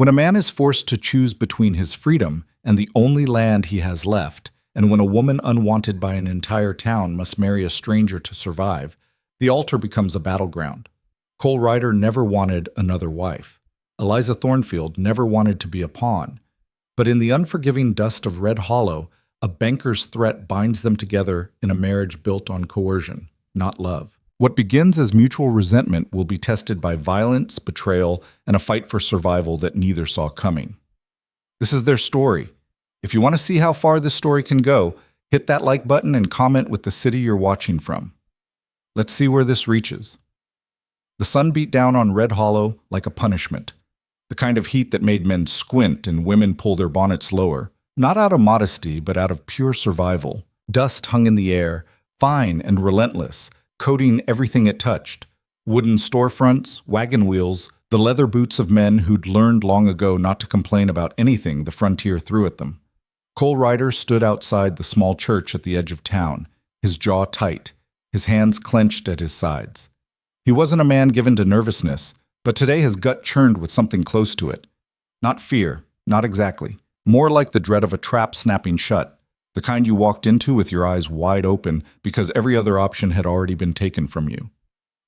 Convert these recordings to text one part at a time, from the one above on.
When a man is forced to choose between his freedom and the only land he has left, and when a woman unwanted by an entire town must marry a stranger to survive, the altar becomes a battleground. Cole Ryder never wanted another wife. Eliza Thornfield never wanted to be a pawn. But in the unforgiving dust of Red Hollow, a banker's threat binds them together in a marriage built on coercion, not love. What begins as mutual resentment will be tested by violence, betrayal, and a fight for survival that neither saw coming. This is their story. If you want to see how far this story can go, hit that like button and comment with the city you're watching from. Let's see where this reaches. The sun beat down on Red Hollow like a punishment, the kind of heat that made men squint and women pull their bonnets lower, not out of modesty, but out of pure survival. Dust hung in the air, fine and relentless, coating everything it touched. Wooden storefronts, wagon wheels, the leather boots of men who'd learned long ago not to complain about anything the frontier threw at them. Cole Ryder stood outside the small church at the edge of town, his jaw tight, his hands clenched at his sides. He wasn't a man given to nervousness, but today his gut churned with something close to it. Not fear, not exactly. More like the dread of a trap snapping shut, the kind you walked into with your eyes wide open because every other option had already been taken from you.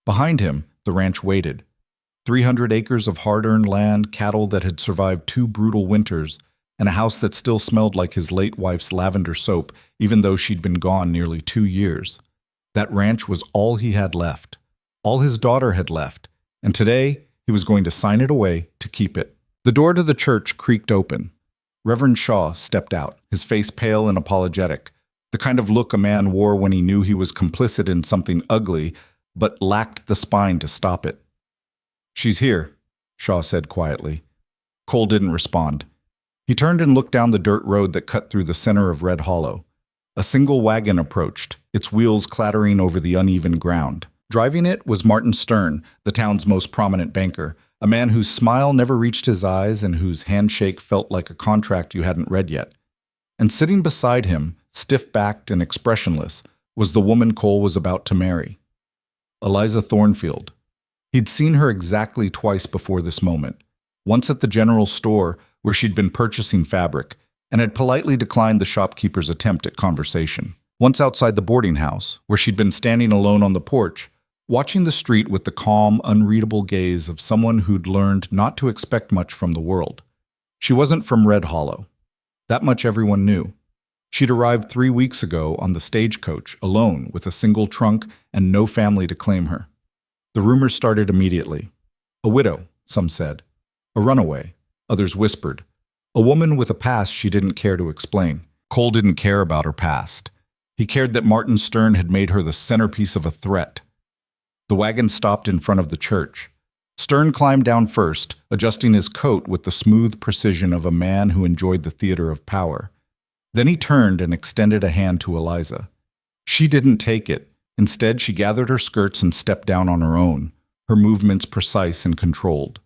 Behind him, the ranch waited. 300 acres of hard-earned land, cattle that had survived 2 brutal winters, and a house that still smelled like his late wife's lavender soap, even though she'd been gone nearly 2 years. That ranch was all he had left. All his daughter had left, and today he was going to sign it away to keep it. The door to the church creaked open. Reverend Shaw stepped out, his face pale and apologetic, the kind of look a man wore when he knew he was complicit in something ugly, but lacked the spine to stop it. "She's here," Shaw said quietly. Cole didn't respond. He turned and looked down the dirt road that cut through the center of Red Hollow. A single wagon approached, its wheels clattering over the uneven ground. Driving it was Martin Stern, the town's most prominent banker, a man whose smile never reached his eyes and whose handshake felt like a contract you hadn't read yet. And sitting beside him, stiff-backed and expressionless, was the woman Cole was about to marry. Eliza Thornfield. He'd seen her exactly twice before this moment. Once at the general store, where she'd been purchasing fabric, and had politely declined the shopkeeper's attempt at conversation. Once outside the boarding house, where she'd been standing alone on the porch, watching the street with the calm, unreadable gaze of someone who'd learned not to expect much from the world. She wasn't from Red Hollow. That much everyone knew. She'd arrived 3 weeks ago on the stagecoach, alone, with a single trunk and no family to claim her. The rumors started immediately. A widow, some said. A runaway, others whispered. A woman with a past she didn't care to explain. Cole didn't care about her past. He cared that Martin Stern had made her the centerpiece of a threat. The wagon stopped in front of the church. Stern climbed down first, adjusting his coat with the smooth precision of a man who enjoyed the theater of power. Then he turned and extended a hand to Eliza. She didn't take it. Instead, she gathered her skirts and stepped down on her own, her movements precise and controlled.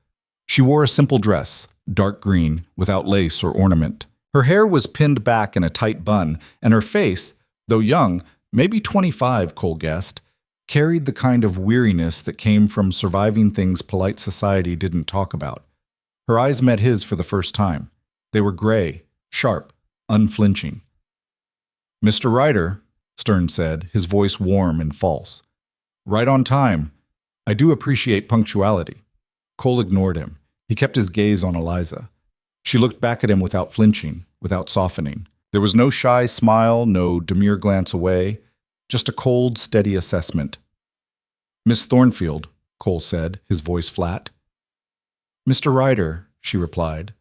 She wore a simple dress, dark green, without lace or ornament. Her hair was pinned back in a tight bun, and her face, though young, maybe 25, Cole guessed, carried the kind of weariness that came from surviving things polite society didn't talk about. Her eyes met his for the first time. They were gray, sharp, unflinching. "Mr. Ryder," Stern said, his voice warm and false. "Right on time. I do appreciate punctuality." Cole ignored him. He kept his gaze on Eliza. She looked back at him without flinching, without softening. There was no shy smile, no demure glance away, just a cold, steady assessment. "Miss Thornfield," Cole said, his voice flat. "Mr. Ryder," she replied.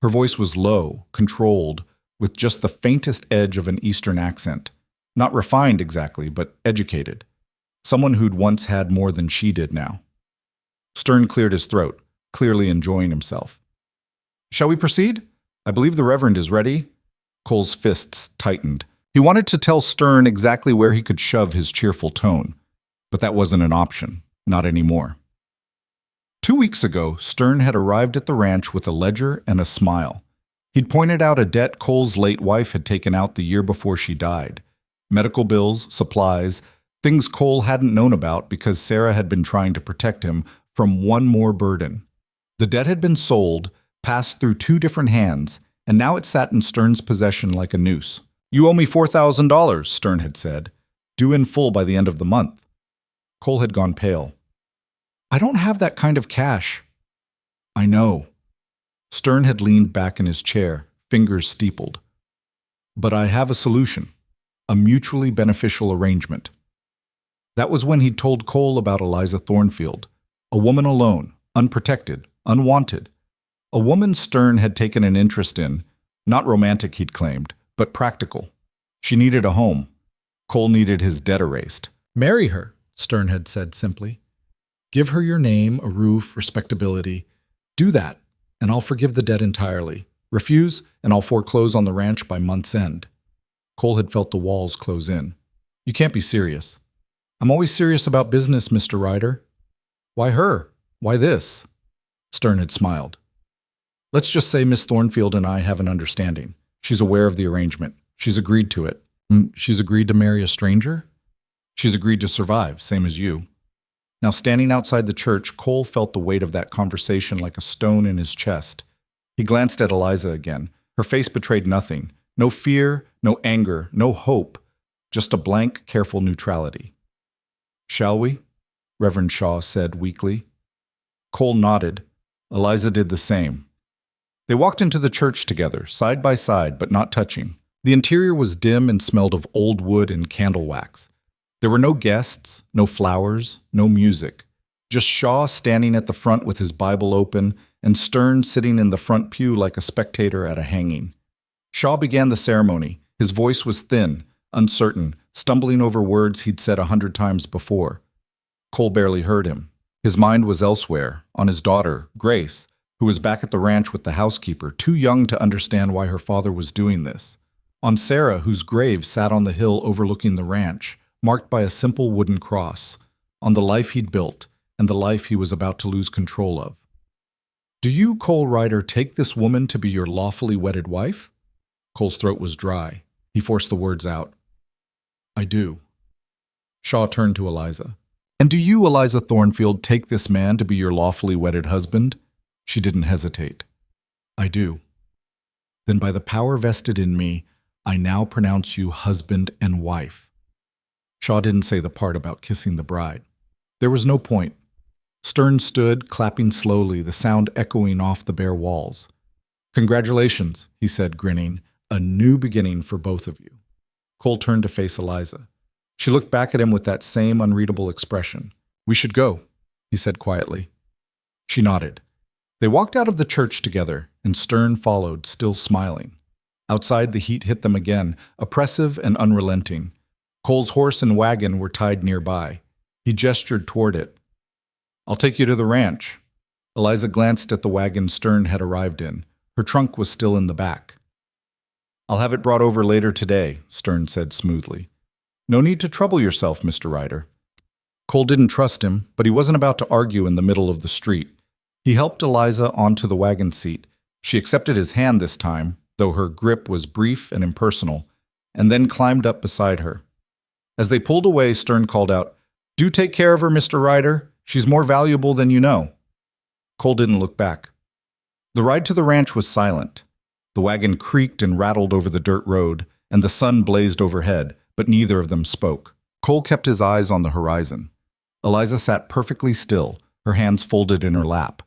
Her voice was low, controlled, with just the faintest edge of an Eastern accent. Not refined exactly, but educated. Someone who'd once had more than she did now. Stern cleared his throat, clearly enjoying himself. "Shall we proceed? I believe the Reverend is ready." Cole's fists tightened. He wanted to tell Stern exactly where he could shove his cheerful tone, but that wasn't an option, not anymore. 2 weeks ago, Stern had arrived at the ranch with a ledger and a smile. He'd pointed out a debt Cole's late wife had taken out the year before she died. Medical bills, supplies, things Cole hadn't known about because Sarah had been trying to protect him from one more burden. The debt had been sold, passed through 2 different hands, and now it sat in Stern's possession like a noose. "You owe me $4,000, Stern had said, "due in full by the end of the month." Cole had gone pale. "I don't have that kind of cash." "I know." Stern had leaned back in his chair, fingers steepled. "But I have a solution, a mutually beneficial arrangement." That was when he'd told Cole about Eliza Thornfield, a woman alone, unprotected, unwanted. A woman Stern had taken an interest in, not romantic, he'd claimed, but practical. She needed a home. Cole needed his debt erased. "Marry her," Stern had said simply. "Give her your name, a roof, respectability. Do that, and I'll forgive the debt entirely. Refuse, and I'll foreclose on the ranch by month's end." Cole had felt the walls close in. "You can't be serious." "I'm always serious about business, Mr. Ryder." "Why her? Why this?" Stern had smiled. "Let's just say Miss Thornfield and I have an understanding. She's aware of the arrangement. She's agreed to it." "She's agreed to marry a stranger?" "She's agreed to survive, same as you." Now, standing outside the church, Cole felt the weight of that conversation like a stone in his chest. He glanced at Eliza again. Her face betrayed nothing. No fear, no anger, no hope. Just a blank, careful neutrality. "Shall we?" Reverend Shaw said weakly. Cole nodded. Eliza did the same. They walked into the church together, side by side, but not touching. The interior was dim and smelled of old wood and candle wax. There were no guests, no flowers, no music. Just Shaw standing at the front with his Bible open and Stern sitting in the front pew like a spectator at a hanging. Shaw began the ceremony. His voice was thin, uncertain, stumbling over words he'd said 100 times before. Cole barely heard him. His mind was elsewhere, on his daughter, Grace, who was back at the ranch with the housekeeper, too young to understand why her father was doing this. On Sarah, whose grave sat on the hill overlooking the ranch, marked by a simple wooden cross, on the life he'd built and the life he was about to lose control of. "Do you, Cole Ryder, take this woman to be your lawfully wedded wife?" Cole's throat was dry. He forced the words out. "I do." Shaw turned to Eliza. "And do you, Eliza Thornfield, take this man to be your lawfully wedded husband?" She didn't hesitate. "I do." "Then by the power vested in me, I now pronounce you husband and wife." Shaw didn't say the part about kissing the bride. There was no point. Stern stood, clapping slowly, the sound echoing off the bare walls. "Congratulations," he said, grinning. "A new beginning for both of you." Cole turned to face Eliza. She looked back at him with that same unreadable expression. "We should go," he said quietly. She nodded. They walked out of the church together, and Stern followed, still smiling. Outside, the heat hit them again, oppressive and unrelenting. Cole's horse and wagon were tied nearby. He gestured toward it. "I'll take you to the ranch." Eliza glanced at the wagon Stern had arrived in. Her trunk was still in the back. "I'll have it brought over later today," Stern said smoothly. "No need to trouble yourself, Mr. Ryder." Cole didn't trust him, but he wasn't about to argue in the middle of the street. He helped Eliza onto the wagon seat. She accepted his hand this time, though her grip was brief and impersonal, and then climbed up beside her. As they pulled away, Stern called out, "Do take care of her, Mr. Ryder. She's more valuable than you know." Cole didn't look back. The ride to the ranch was silent. The wagon creaked and rattled over the dirt road, and the sun blazed overhead, but neither of them spoke. Cole kept his eyes on the horizon. Eliza sat perfectly still, her hands folded in her lap.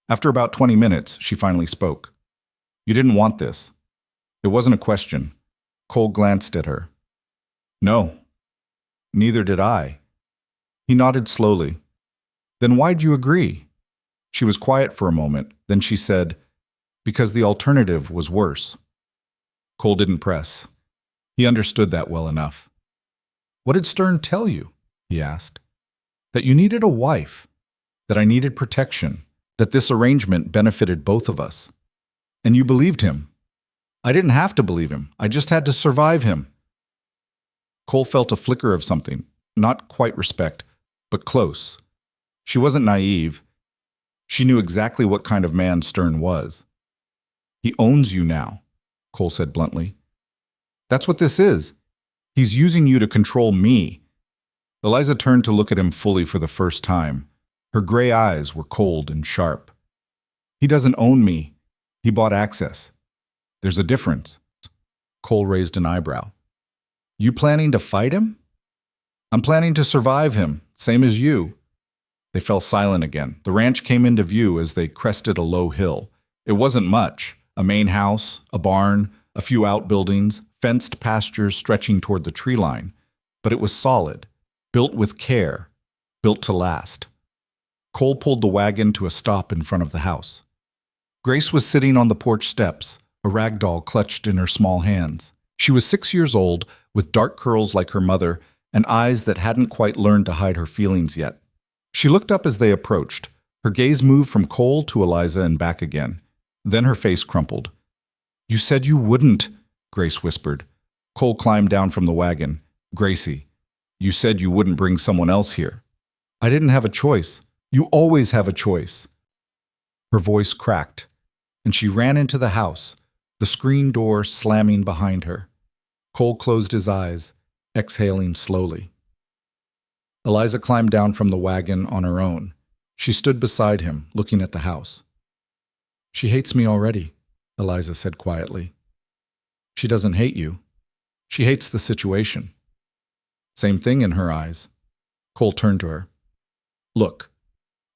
After about 20 minutes, she finally spoke. "You didn't want this." It wasn't a question. Cole glanced at her. "No. Neither did I." He nodded slowly. "Then why'd you agree?" She was quiet for a moment, then she said, "Because the alternative was worse." Cole didn't press. He understood that well enough. "What did Stern tell you?" he asked. "That you needed a wife, that I needed protection, that this arrangement benefited both of us. And you believed him." "I didn't have to believe him. I just had to survive him." Cole felt a flicker of something, not quite respect, but close. She wasn't naive. She knew exactly what kind of man Stern was. "He owns you now," Cole said bluntly. "That's what this is. He's using you to control me." Eliza turned to look at him fully for the first time. Her gray eyes were cold and sharp. "He doesn't own me. He bought access. There's a difference. Cole raised an eyebrow. You planning to fight him? I'm planning to survive him, same as you. They fell silent again. The ranch came into view as they crested a low hill. It wasn't much. A main house, a barn, a few outbuildings, fenced pastures stretching toward the tree line. But it was solid, built with care, built to last. Cole pulled the wagon to a stop in front of the house. Grace was sitting on the porch steps, a rag doll clutched in her small hands. She was 6 years old, with dark curls like her mother, and eyes that hadn't quite learned to hide her feelings yet. She looked up as they approached. Her gaze moved from Cole to Eliza and back again. Then her face crumpled. You said you wouldn't, Grace whispered. Cole climbed down from the wagon. Gracie, you said you wouldn't bring someone else here. I didn't have a choice. You always have a choice. Her voice cracked, and she ran into the house, the screen door slamming behind her. Cole closed his eyes, exhaling slowly. Eliza climbed down from the wagon on her own. She stood beside him, looking at the house. She hates me already, Eliza said quietly. She doesn't hate you. She hates the situation. Same thing in her eyes. Cole turned to her. Look,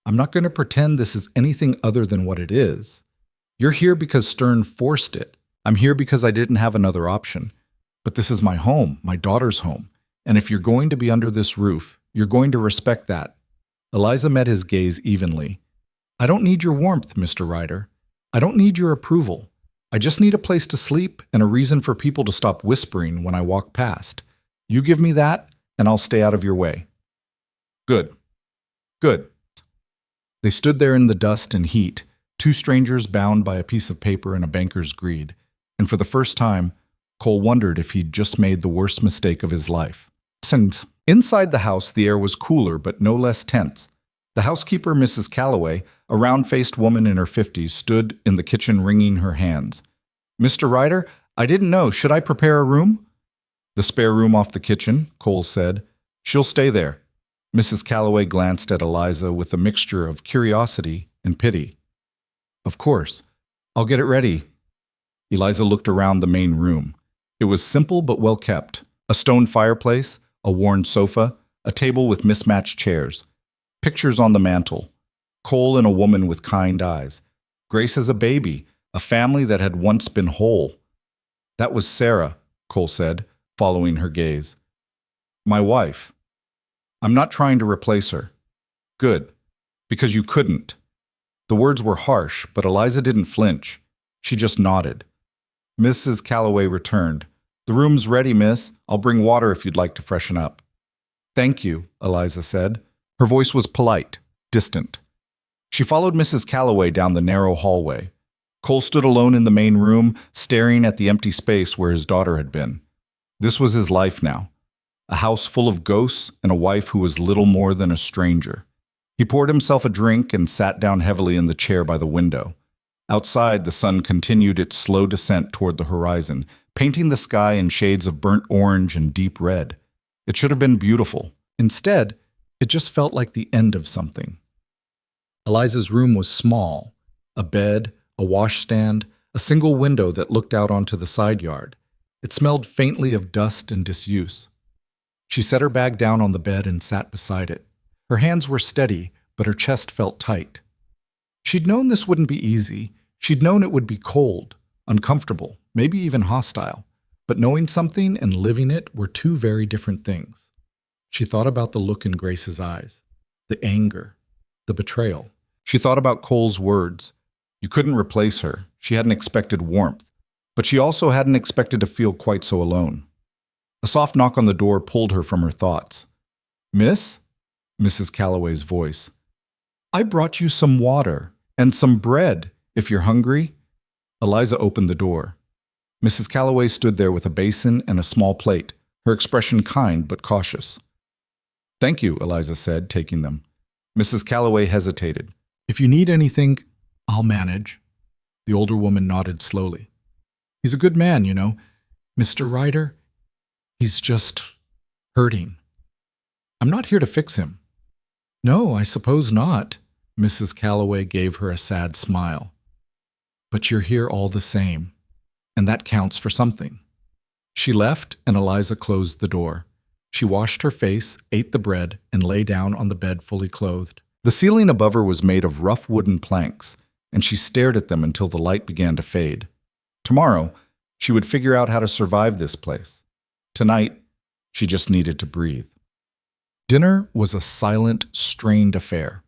I'm not going to pretend this is anything other than what it is. You're here because Stern forced it. I'm here because I didn't have another option. But this is my home, my daughter's home. And if you're going to be under this roof, you're going to respect that. Eliza met his gaze evenly. I don't need your warmth, Mr. Ryder. I don't need your approval. I just need a place to sleep and a reason for people to stop whispering when I walk past. You give me that, and I'll stay out of your way. Good. Good. They stood there in the dust and heat, two strangers bound by a piece of paper and a banker's greed. And for the first time, Cole wondered if he'd just made the worst mistake of his life. And inside the house, the air was cooler, but no less tense. The housekeeper, Mrs. Calloway, a round-faced woman in her 50s, stood in the kitchen wringing her hands. Mr. Ryder, I didn't know. Should I prepare a room? The spare room off the kitchen, Cole said. She'll stay there. Mrs. Calloway glanced at Eliza with a mixture of curiosity and pity. Of course. I'll get it ready. Eliza looked around the main room. It was simple but well kept. A stone fireplace, a worn sofa, a table with mismatched chairs. Pictures on the mantel. Cole and a woman with kind eyes. Grace as a baby, a family that had once been whole. That was Sarah, Cole said, following her gaze. My wife. I'm not trying to replace her. Good. Because you couldn't. The words were harsh, but Eliza didn't flinch. She just nodded. Mrs. Calloway returned. The room's ready, miss. I'll bring water if you'd like to freshen up. Thank you, Eliza said. Her voice was polite, distant. She followed Mrs. Calloway down the narrow hallway. Cole stood alone in the main room, staring at the empty space where his daughter had been. This was his life now. A house full of ghosts and a wife who was little more than a stranger. He poured himself a drink and sat down heavily in the chair by the window. Outside, the sun continued its slow descent toward the horizon, painting the sky in shades of burnt orange and deep red. It should have been beautiful. Instead, it just felt like the end of something. Eliza's room was small. A bed, a washstand, a single window that looked out onto the side yard. It smelled faintly of dust and disuse. She set her bag down on the bed and sat beside it. Her hands were steady, but her chest felt tight. She'd known this wouldn't be easy. She'd known it would be cold, uncomfortable, maybe even hostile. But knowing something and living it were two very different things. She thought about the look in Grace's eyes, the anger, the betrayal. She thought about Cole's words. You couldn't replace her. She hadn't expected warmth, but she also hadn't expected to feel quite so alone. A soft knock on the door pulled her from her thoughts. Miss? Mrs. Calloway's voice. I brought you some water and some bread, if you're hungry. Eliza opened the door. Mrs. Calloway stood there with a basin and a small plate, her expression kind but cautious. Thank you, Eliza said, taking them. Mrs. Calloway hesitated. If you need anything, I'll manage. The older woman nodded slowly. He's a good man, you know. Mr. Ryder, he's just hurting. I'm not here to fix him. No, I suppose not. Mrs. Calloway gave her a sad smile. But you're here all the same, and that counts for something. She left, and Eliza closed the door. She washed her face, ate the bread, and lay down on the bed fully clothed. The ceiling above her was made of rough wooden planks, and she stared at them until the light began to fade. Tomorrow, she would figure out how to survive this place. Tonight, she just needed to breathe. Dinner was a silent, strained affair.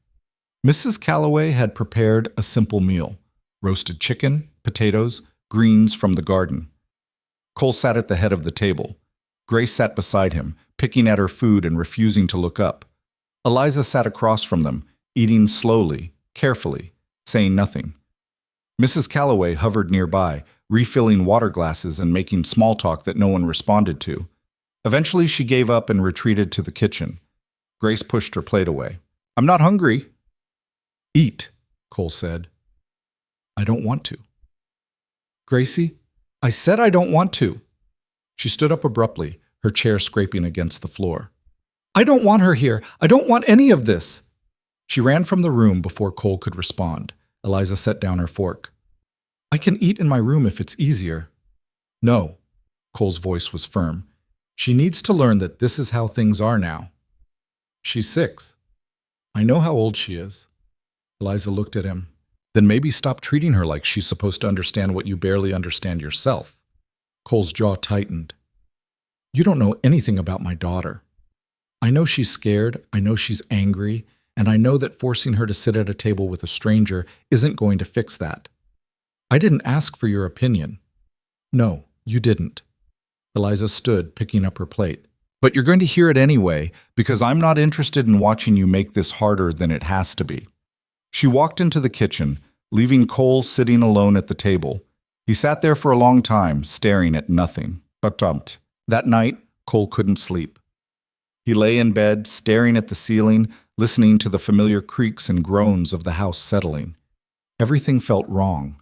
Mrs. Calloway had prepared a simple meal: roasted chicken, potatoes, greens from the garden. Cole sat at the head of the table. Grace sat beside him, picking at her food and refusing to look up. Eliza sat across from them, eating slowly, carefully, saying nothing. Mrs. Calloway hovered nearby, refilling water glasses and making small talk that no one responded to. Eventually, she gave up and retreated to the kitchen. Grace pushed her plate away. "I'm not hungry." "Eat," Cole said. "I don't want to." "Gracie, I said I don't want to." She stood up abruptly, her chair scraping against the floor. "I don't want her here. I don't want any of this." She ran from the room before Cole could respond. Eliza set down her fork. "I can eat in my room if it's easier." "No." Cole's voice was firm. "She needs to learn that this is how things are now." "She's 6. I know how old she is." Eliza looked at him. "Then maybe stop treating her like she's supposed to understand what you barely understand yourself." Cole's jaw tightened. "You don't know anything about my daughter. I know she's scared, I know she's angry, and I know that forcing her to sit at a table with a stranger isn't going to fix that. I didn't ask for your opinion." "No, you didn't." Eliza stood, picking up her plate. "But you're going to hear it anyway, because I'm not interested in watching you make this harder than it has to be." She walked into the kitchen, leaving Cole sitting alone at the table. He sat there for a long time, staring at nothing. That night, Cole couldn't sleep. He lay in bed, staring at the ceiling, listening to the familiar creaks and groans of the house settling. Everything felt wrong.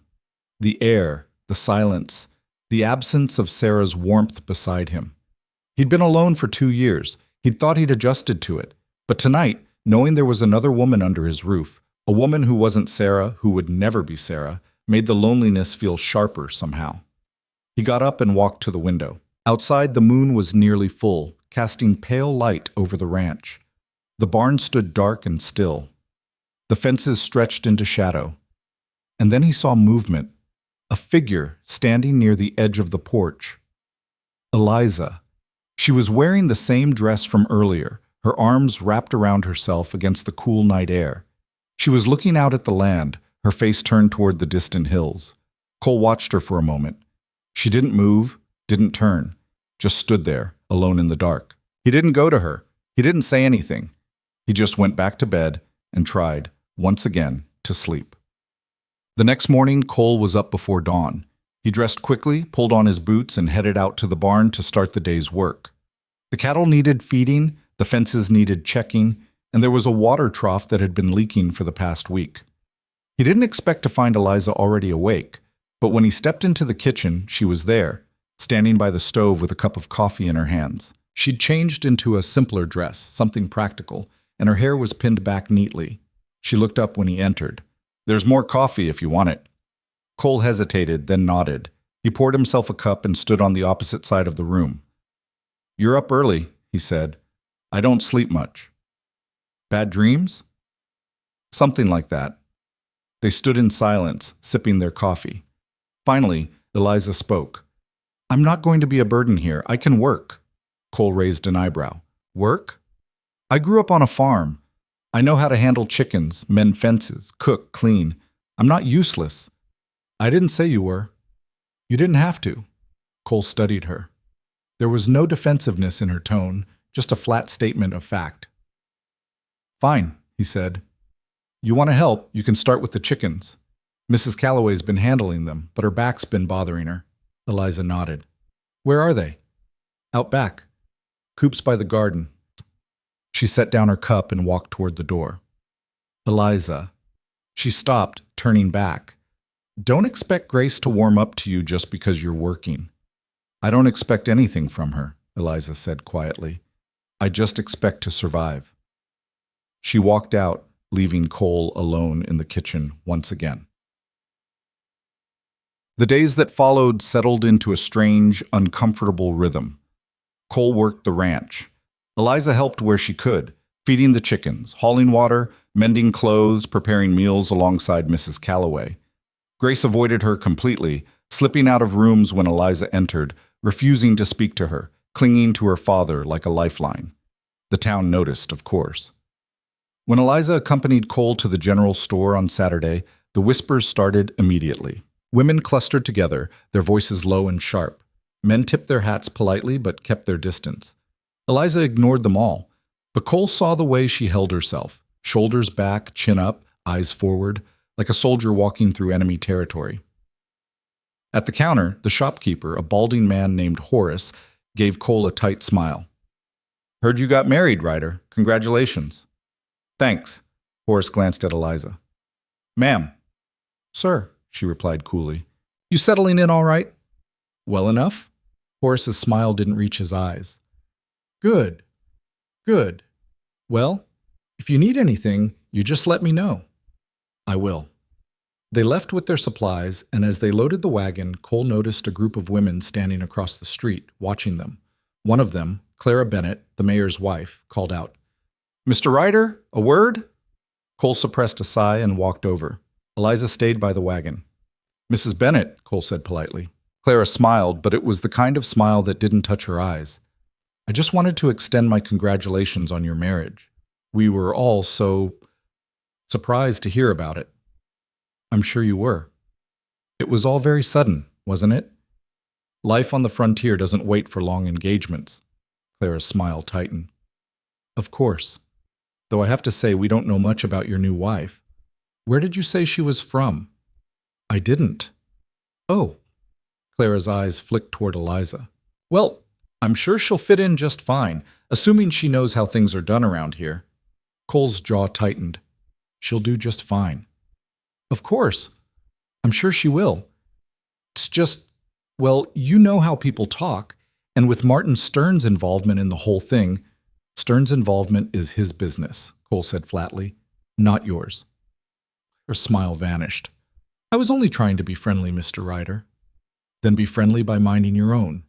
The air, the silence, the absence of Sarah's warmth beside him. He'd been alone for 2 years. He'd thought he'd adjusted to it. But tonight, knowing there was another woman under his roof, a woman who wasn't Sarah, who would never be Sarah, made the loneliness feel sharper somehow. He got up and walked to the window. Outside, the moon was nearly full, casting pale light over the ranch. The barn stood dark and still. The fences stretched into shadow. And then he saw movement, a figure standing near the edge of the porch. Eliza. She was wearing the same dress from earlier, her arms wrapped around herself against the cool night air. She was looking out at the land, her face turned toward the distant hills. Cole watched her for a moment. She didn't move, didn't turn, just stood there, alone in the dark. He didn't go to her. He didn't say anything. He just went back to bed and tried, once again, to sleep. The next morning, Cole was up before dawn. He dressed quickly, pulled on his boots, and headed out to the barn to start the day's work. The cattle needed feeding, the fences needed checking, and there was a water trough that had been leaking for the past week. He didn't expect to find Eliza already awake, but when he stepped into the kitchen, she was there, standing by the stove with a cup of coffee in her hands. She'd changed into a simpler dress, something practical, and her hair was pinned back neatly. She looked up when he entered. "There's more coffee if you want it." Cole hesitated, then nodded. He poured himself a cup and stood on the opposite side of the room. "You're up early," he said. "I don't sleep much." "Bad dreams?" "Something like that." They stood in silence, sipping their coffee. Finally, Eliza spoke. "I'm not going to be a burden here. I can work." Cole raised an eyebrow. "Work?" "I grew up on a farm. I know how to handle chickens, mend fences, cook, clean. I'm not useless." "I didn't say you were." "You didn't have to." Cole studied her. There was no defensiveness in her tone, just a flat statement of fact. "Fine," he said. "You want to help, you can start with the chickens. Mrs. Calloway's been handling them, but her back's been bothering her." Eliza nodded. "Where are they?" "Out back. Coop's by the garden." She set down her cup and walked toward the door. "Eliza." She stopped, turning back. "Don't expect Grace to warm up to you just because you're working." "I don't expect anything from her," Eliza said quietly. "I just expect to survive." She walked out, leaving Cole alone in the kitchen once again. The days that followed settled into a strange, uncomfortable rhythm. Cole worked the ranch. Eliza helped where she could, feeding the chickens, hauling water, mending clothes, preparing meals alongside Mrs. Calloway. Grace avoided her completely, slipping out of rooms when Eliza entered, refusing to speak to her, clinging to her father like a lifeline. The town noticed, of course. When Eliza accompanied Cole to the general store on Saturday, the whispers started immediately. Women clustered together, their voices low and sharp. Men tipped their hats politely but kept their distance. Eliza ignored them all, but Cole saw the way she held herself, shoulders back, chin up, eyes forward, like a soldier walking through enemy territory. At the counter, the shopkeeper, a balding man named Horace, gave Cole a tight smile. "Heard you got married, Ryder. Congratulations." "Thanks." Horace glanced at Eliza. "Ma'am." "Sir," she replied coolly. "You settling in all right?" "Well enough?" Horace's smile didn't reach his eyes. "Good. Good. Well, if you need anything, you just let me know." "I will." They left with their supplies, and as they loaded the wagon, Cole noticed a group of women standing across the street, watching them. One of them, Clara Bennett, the mayor's wife, called out, "Mr. Ryder, a word?" Cole suppressed a sigh and walked over. Eliza stayed by the wagon. "Mrs. Bennett," Cole said politely. Clara smiled, but it was the kind of smile that didn't touch her eyes. "I just wanted to extend my congratulations on your marriage. We were all so surprised to hear about it." "I'm sure you were. It was all very sudden, wasn't it? Life on the frontier doesn't wait for long engagements." Clara's smile tightened. "Of course. Though I have to say we don't know much about your new wife. Where did you say she was from?" "I didn't." "Oh." Clara's eyes flicked toward Eliza. "Well, I'm sure she'll fit in just fine, assuming she knows how things are done around here." Cole's jaw tightened. "She'll do just fine." "Of course. I'm sure she will. It's just, well, you know how people talk, and with Martin Stern's involvement in the whole thing—" "Stern's involvement is his business," Cole said flatly, "not yours." Her smile vanished. "I was only trying to be friendly, Mr. Ryder." "Then be friendly by minding your own."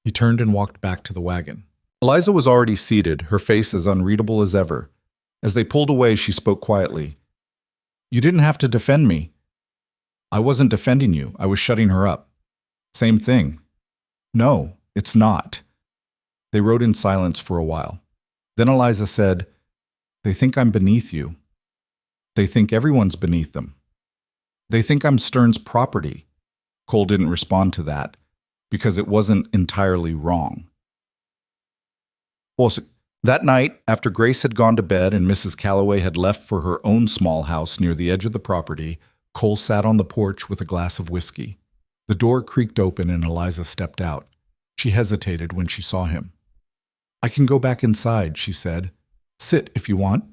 He turned and walked back to the wagon. Eliza was already seated, her face as unreadable as ever. As they pulled away, she spoke quietly. "You didn't have to defend me." "I wasn't defending you. I was shutting her up." "Same thing." "No, it's not." They rode in silence for a while. Then Eliza said, "They think I'm beneath you. They think everyone's beneath them. They think I'm Stern's property." Cole didn't respond to that, because it wasn't entirely wrong. That night, after Grace had gone to bed and Mrs. Calloway had left for her own small house near the edge of the property, Cole sat on the porch with a glass of whiskey. The door creaked open and Eliza stepped out. She hesitated when she saw him. "I can go back inside," she said. "Sit if you want."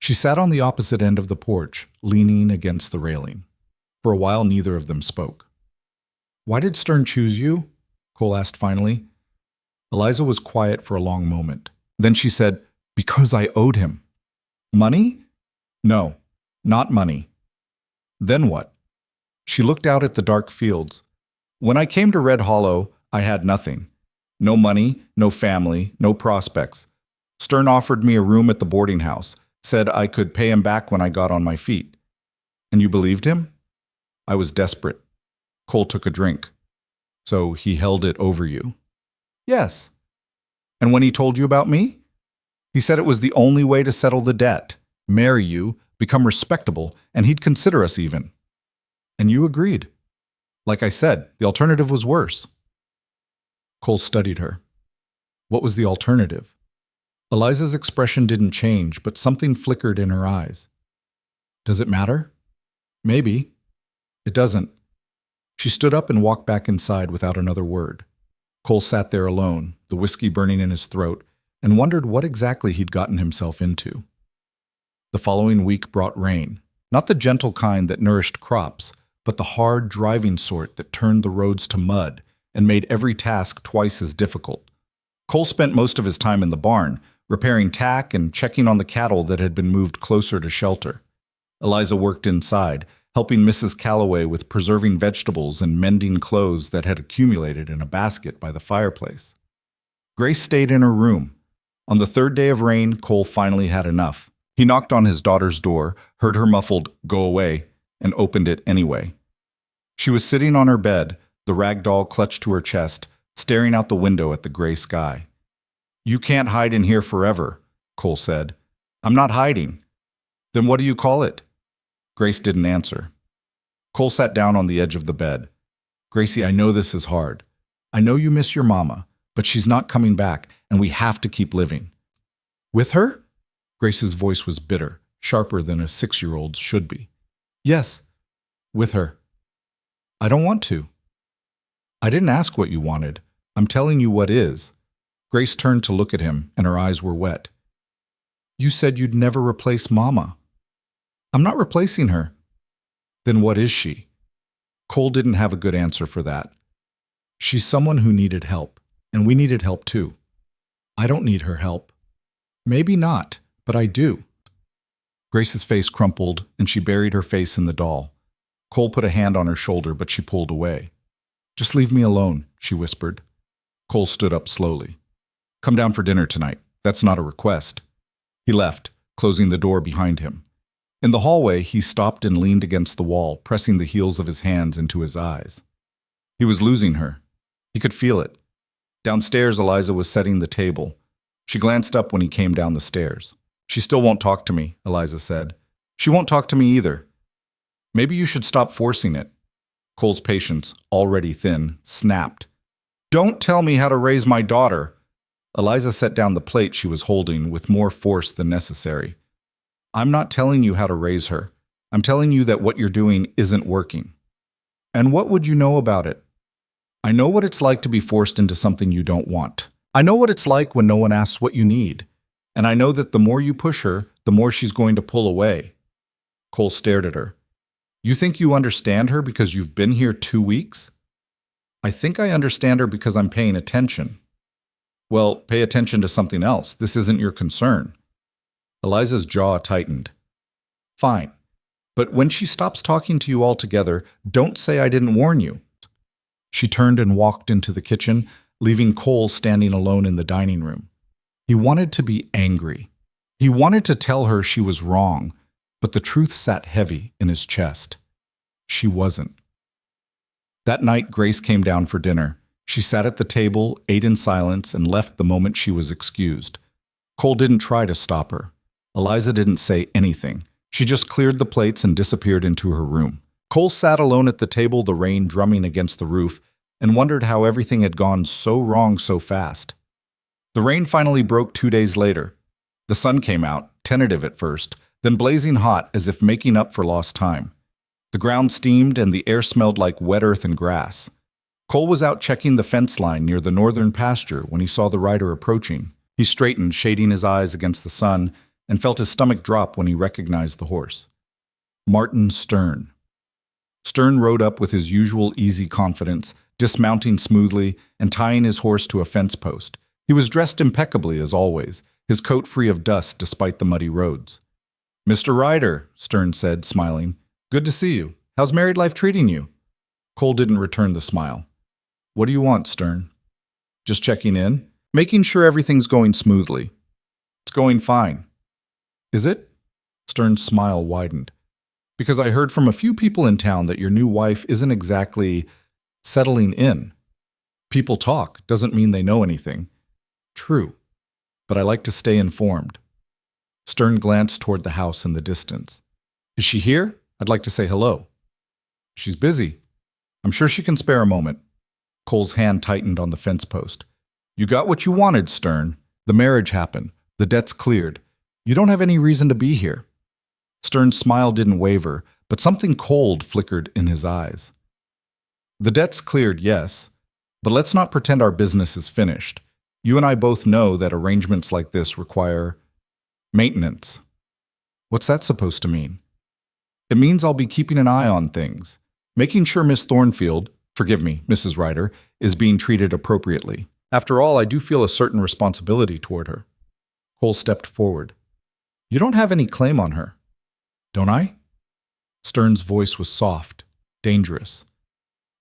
She sat on the opposite end of the porch, leaning against the railing. For a while, neither of them spoke. "Why did Stern choose you?" Cole asked finally. Eliza was quiet for a long moment. Then she said, "Because I owed him." "Money?" "No, not money." "Then what?" She looked out at the dark fields. "When I came to Red Hollow, I had nothing. No money, no family, no prospects. Stern offered me a room at the boarding house, said I could pay him back when I got on my feet." "And you believed him?" "I was desperate." Cole took a drink. "So he held it over you?" "Yes." "And when he told you about me?" "He said it was the only way to settle the debt, marry you, become respectable, and he'd consider us even." "And you agreed?" "Like I said, the alternative was worse." Cole studied her. "What was the alternative?" Eliza's expression didn't change, but something flickered in her eyes. "Does it matter?" "Maybe." "It doesn't." She stood up and walked back inside without another word. Cole sat there alone, the whiskey burning in his throat, and wondered what exactly he'd gotten himself into. The following week brought rain, not the gentle kind that nourished crops, but the hard, driving sort that turned the roads to mud and made every task twice as difficult. Cole spent most of his time in the barn, repairing tack and checking on the cattle that had been moved closer to shelter. Eliza worked inside, helping Mrs. Calloway with preserving vegetables and mending clothes that had accumulated in a basket by the fireplace. Grace stayed in her room. On the third day of rain, Cole finally had enough. He knocked on his daughter's door, heard her muffled, "Go away," and opened it anyway. She was sitting on her bed, the rag doll clutched to her chest, staring out the window at the gray sky. "You can't hide in here forever," Cole said. "I'm not hiding." "Then what do you call it?" Grace didn't answer. Cole sat down on the edge of the bed. "Gracie, I know this is hard. I know you miss your mama, but she's not coming back, and we have to keep living." "With her?" Grace's voice was bitter, sharper than a 6-year-old's should be. "Yes, with her." "I don't want to." "I didn't ask what you wanted. I'm telling you what is." Grace turned to look at him, and her eyes were wet. "You said you'd never replace Mama." "I'm not replacing her." "Then what is she?" Cole didn't have a good answer for that. "She's someone who needed help, and we needed help too." "I don't need her help." "Maybe not, but I do." Grace's face crumpled, and she buried her face in the doll. Cole put a hand on her shoulder, but she pulled away. "Just leave me alone," she whispered. Cole stood up slowly. "Come down for dinner tonight. That's not a request." He left, closing the door behind him. In the hallway, he stopped and leaned against the wall, pressing the heels of his hands into his eyes. He was losing her. He could feel it. Downstairs, Eliza was setting the table. She glanced up when he came down the stairs. "She still won't talk to me," Eliza said. "She won't talk to me either." "Maybe you should stop forcing it." Cole's patience, already thin, snapped. "Don't tell me how to raise my daughter." Eliza set down the plate she was holding with more force than necessary. "I'm not telling you how to raise her. I'm telling you that what you're doing isn't working." "And what would you know about it?" "I know what it's like to be forced into something you don't want. I know what it's like when no one asks what you need. And I know that the more you push her, the more she's going to pull away." Cole stared at her. "You think you understand her because you've been here 2 weeks?" "I think I understand her because I'm paying attention." "Well, pay attention to something else. This isn't your concern." Eliza's jaw tightened. "Fine. But when she stops talking to you altogether, don't say I didn't warn you." She turned and walked into the kitchen, leaving Cole standing alone in the dining room. He wanted to be angry. He wanted to tell her she was wrong, but the truth sat heavy in his chest. She wasn't. That night, Grace came down for dinner. She sat at the table, ate in silence, and left the moment she was excused. Cole didn't try to stop her. Eliza didn't say anything. She just cleared the plates and disappeared into her room. Cole sat alone at the table, the rain drumming against the roof, and wondered how everything had gone so wrong so fast. The rain finally broke 2 days later. The sun came out, tentative at first, then blazing hot as if making up for lost time. The ground steamed and the air smelled like wet earth and grass. Cole was out checking the fence line near the northern pasture when he saw the rider approaching. He straightened, shading his eyes against the sun, and felt his stomach drop when he recognized the horse. Martin Stern. Stern rode up with his usual easy confidence, dismounting smoothly and tying his horse to a fence post. He was dressed impeccably as always, his coat free of dust despite the muddy roads. "Mr. Ryder," Stern said, smiling. "Good to see you. How's married life treating you?" Cole didn't return the smile. "What do you want, Stern?" "Just checking in, making sure everything's going smoothly." "It's going fine." "Is it?" Stern's smile widened. "Because I heard from a few people in town that your new wife isn't exactly settling in. People talk, doesn't mean they know anything." "True, but I like to stay informed." Stern glanced toward the house in the distance. "Is she here? I'd like to say hello." "She's busy. I'm sure she can spare a moment." Cole's hand tightened on the fence post. "You got what you wanted, Stern. The marriage happened. The debt's cleared. You don't have any reason to be here." Stern's smile didn't waver, but something cold flickered in his eyes. "The debt's cleared, yes, but let's not pretend our business is finished. You and I both know that arrangements like this require maintenance." "What's that supposed to mean?" "It means I'll be keeping an eye on things, making sure Miss Thornfield, forgive me, Mrs. Ryder, is being treated appropriately. After all, I do feel a certain responsibility toward her." Cole stepped forward. "You don't have any claim on her." "Don't I?" Stern's voice was soft, dangerous.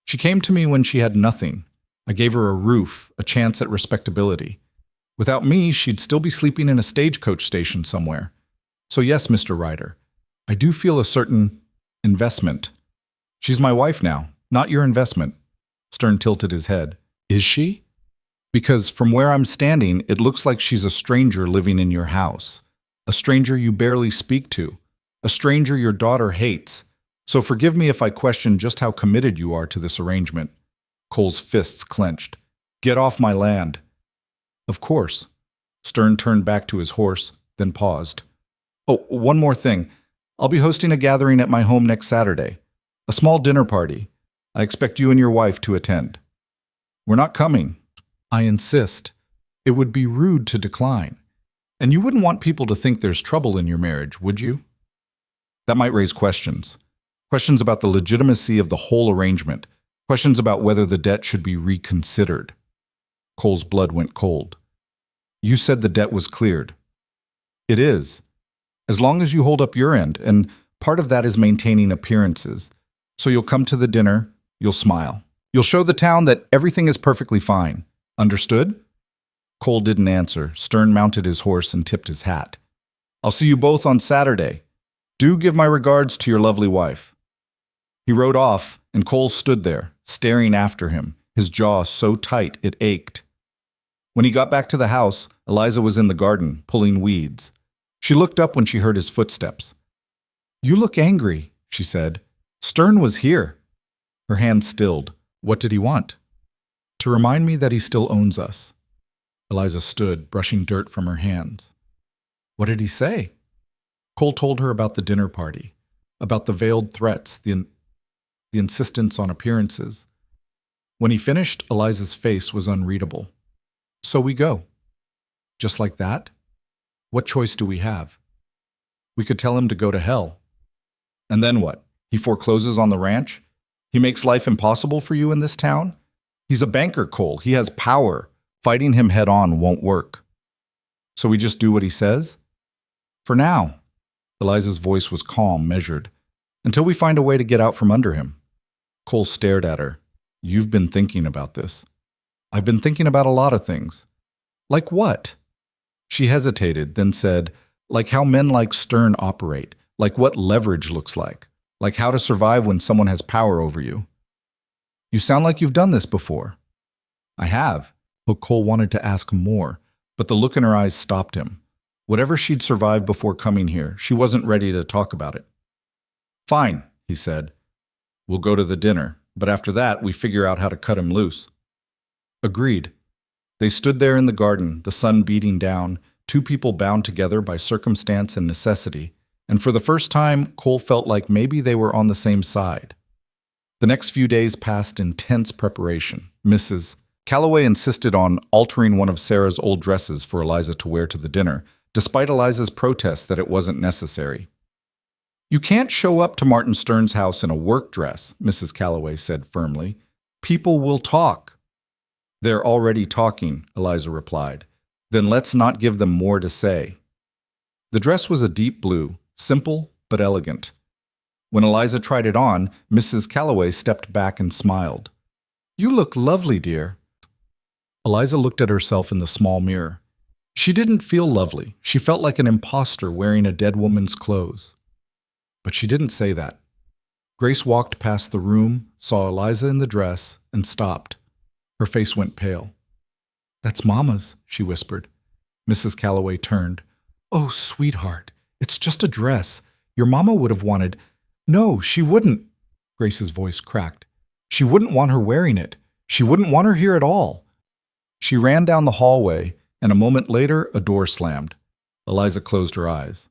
She came to me when she had nothing. I gave her a roof, a chance at respectability. Without me, she'd still be sleeping in a stagecoach station somewhere. So yes, Mr. Ryder, I do feel a certain investment. She's my wife now, not your investment. Stern tilted his head. Is she? Because from where I'm standing, it looks like she's a stranger living in your house. A stranger you barely speak to. A stranger your daughter hates. So forgive me if I question just how committed you are to this arrangement. Cole's fists clenched. Get off my land. Of course. Stern turned back to his horse, then paused. Oh, one more thing. I'll be hosting a gathering at my home next Saturday. A small dinner party. I expect you and your wife to attend. We're not coming. I insist. It would be rude to decline. And you wouldn't want people to think there's trouble in your marriage, would you? That might raise questions. Questions about the legitimacy of the whole arrangement. Questions about whether the debt should be reconsidered. Cole's blood went cold. You said the debt was cleared. It is. As long as you hold up your end, and part of that is maintaining appearances. So you'll come to the dinner, you'll smile. You'll show the town that everything is perfectly fine. Understood? Cole didn't answer. Stern mounted his horse and tipped his hat. I'll see you both on Saturday. Do give my regards to your lovely wife. He rode off, and Cole stood there, staring after him, his jaw so tight it ached. When he got back to the house, Eliza was in the garden, pulling weeds. She looked up when she heard his footsteps. You look angry, she said. Stern was here. Her hand stilled. What did he want? To remind me that he still owns us. Eliza stood, brushing dirt from her hands. What did he say? Cole told her about the dinner party, about the veiled threats, the insistence on appearances. When he finished, Eliza's face was unreadable. So we go. Just like that? What choice do we have? We could tell him to go to hell. And then what? He forecloses on the ranch? He makes life impossible for you in this town? He's a banker, Cole. He has power. Fighting him head on won't work. So we just do what he says? For now. Eliza's voice was calm, measured. Until we find a way to get out from under him. Cole stared at her. You've been thinking about this. I've been thinking about a lot of things. Like what? She hesitated, then said, like how men like Stern operate, like what leverage looks like how to survive when someone has power over you. You sound like you've done this before. I have. But Cole wanted to ask more, but the look in her eyes stopped him. Whatever she'd survived before coming here, she wasn't ready to talk about it. Fine, he said. We'll go to the dinner, but after that, we figure out how to cut him loose. Agreed. They stood there in the garden, the sun beating down, two people bound together by circumstance and necessity, and for the first time, Cole felt like maybe they were on the same side. The next few days passed in tense preparation. Mrs. Calloway insisted on altering one of Sarah's old dresses for Eliza to wear to the dinner, despite Eliza's protest that it wasn't necessary. You can't show up to Martin Stern's house in a work dress, Mrs. Calloway said firmly. People will talk. They're already talking, Eliza replied. Then let's not give them more to say. The dress was a deep blue, simple but elegant. When Eliza tried it on, Mrs. Calloway stepped back and smiled. You look lovely, dear. Eliza looked at herself in the small mirror. She didn't feel lovely. She felt like an imposter wearing a dead woman's clothes. But she didn't say that. Grace walked past the room, saw Eliza in the dress, and stopped. Her face went pale. That's Mama's, she whispered. Mrs. Calloway turned. Oh, sweetheart, it's just a dress. Your Mama would have wanted... No, she wouldn't. Grace's voice cracked. She wouldn't want her wearing it. She wouldn't want her here at all. She ran down the hallway, and a moment later, a door slammed. Eliza closed her eyes.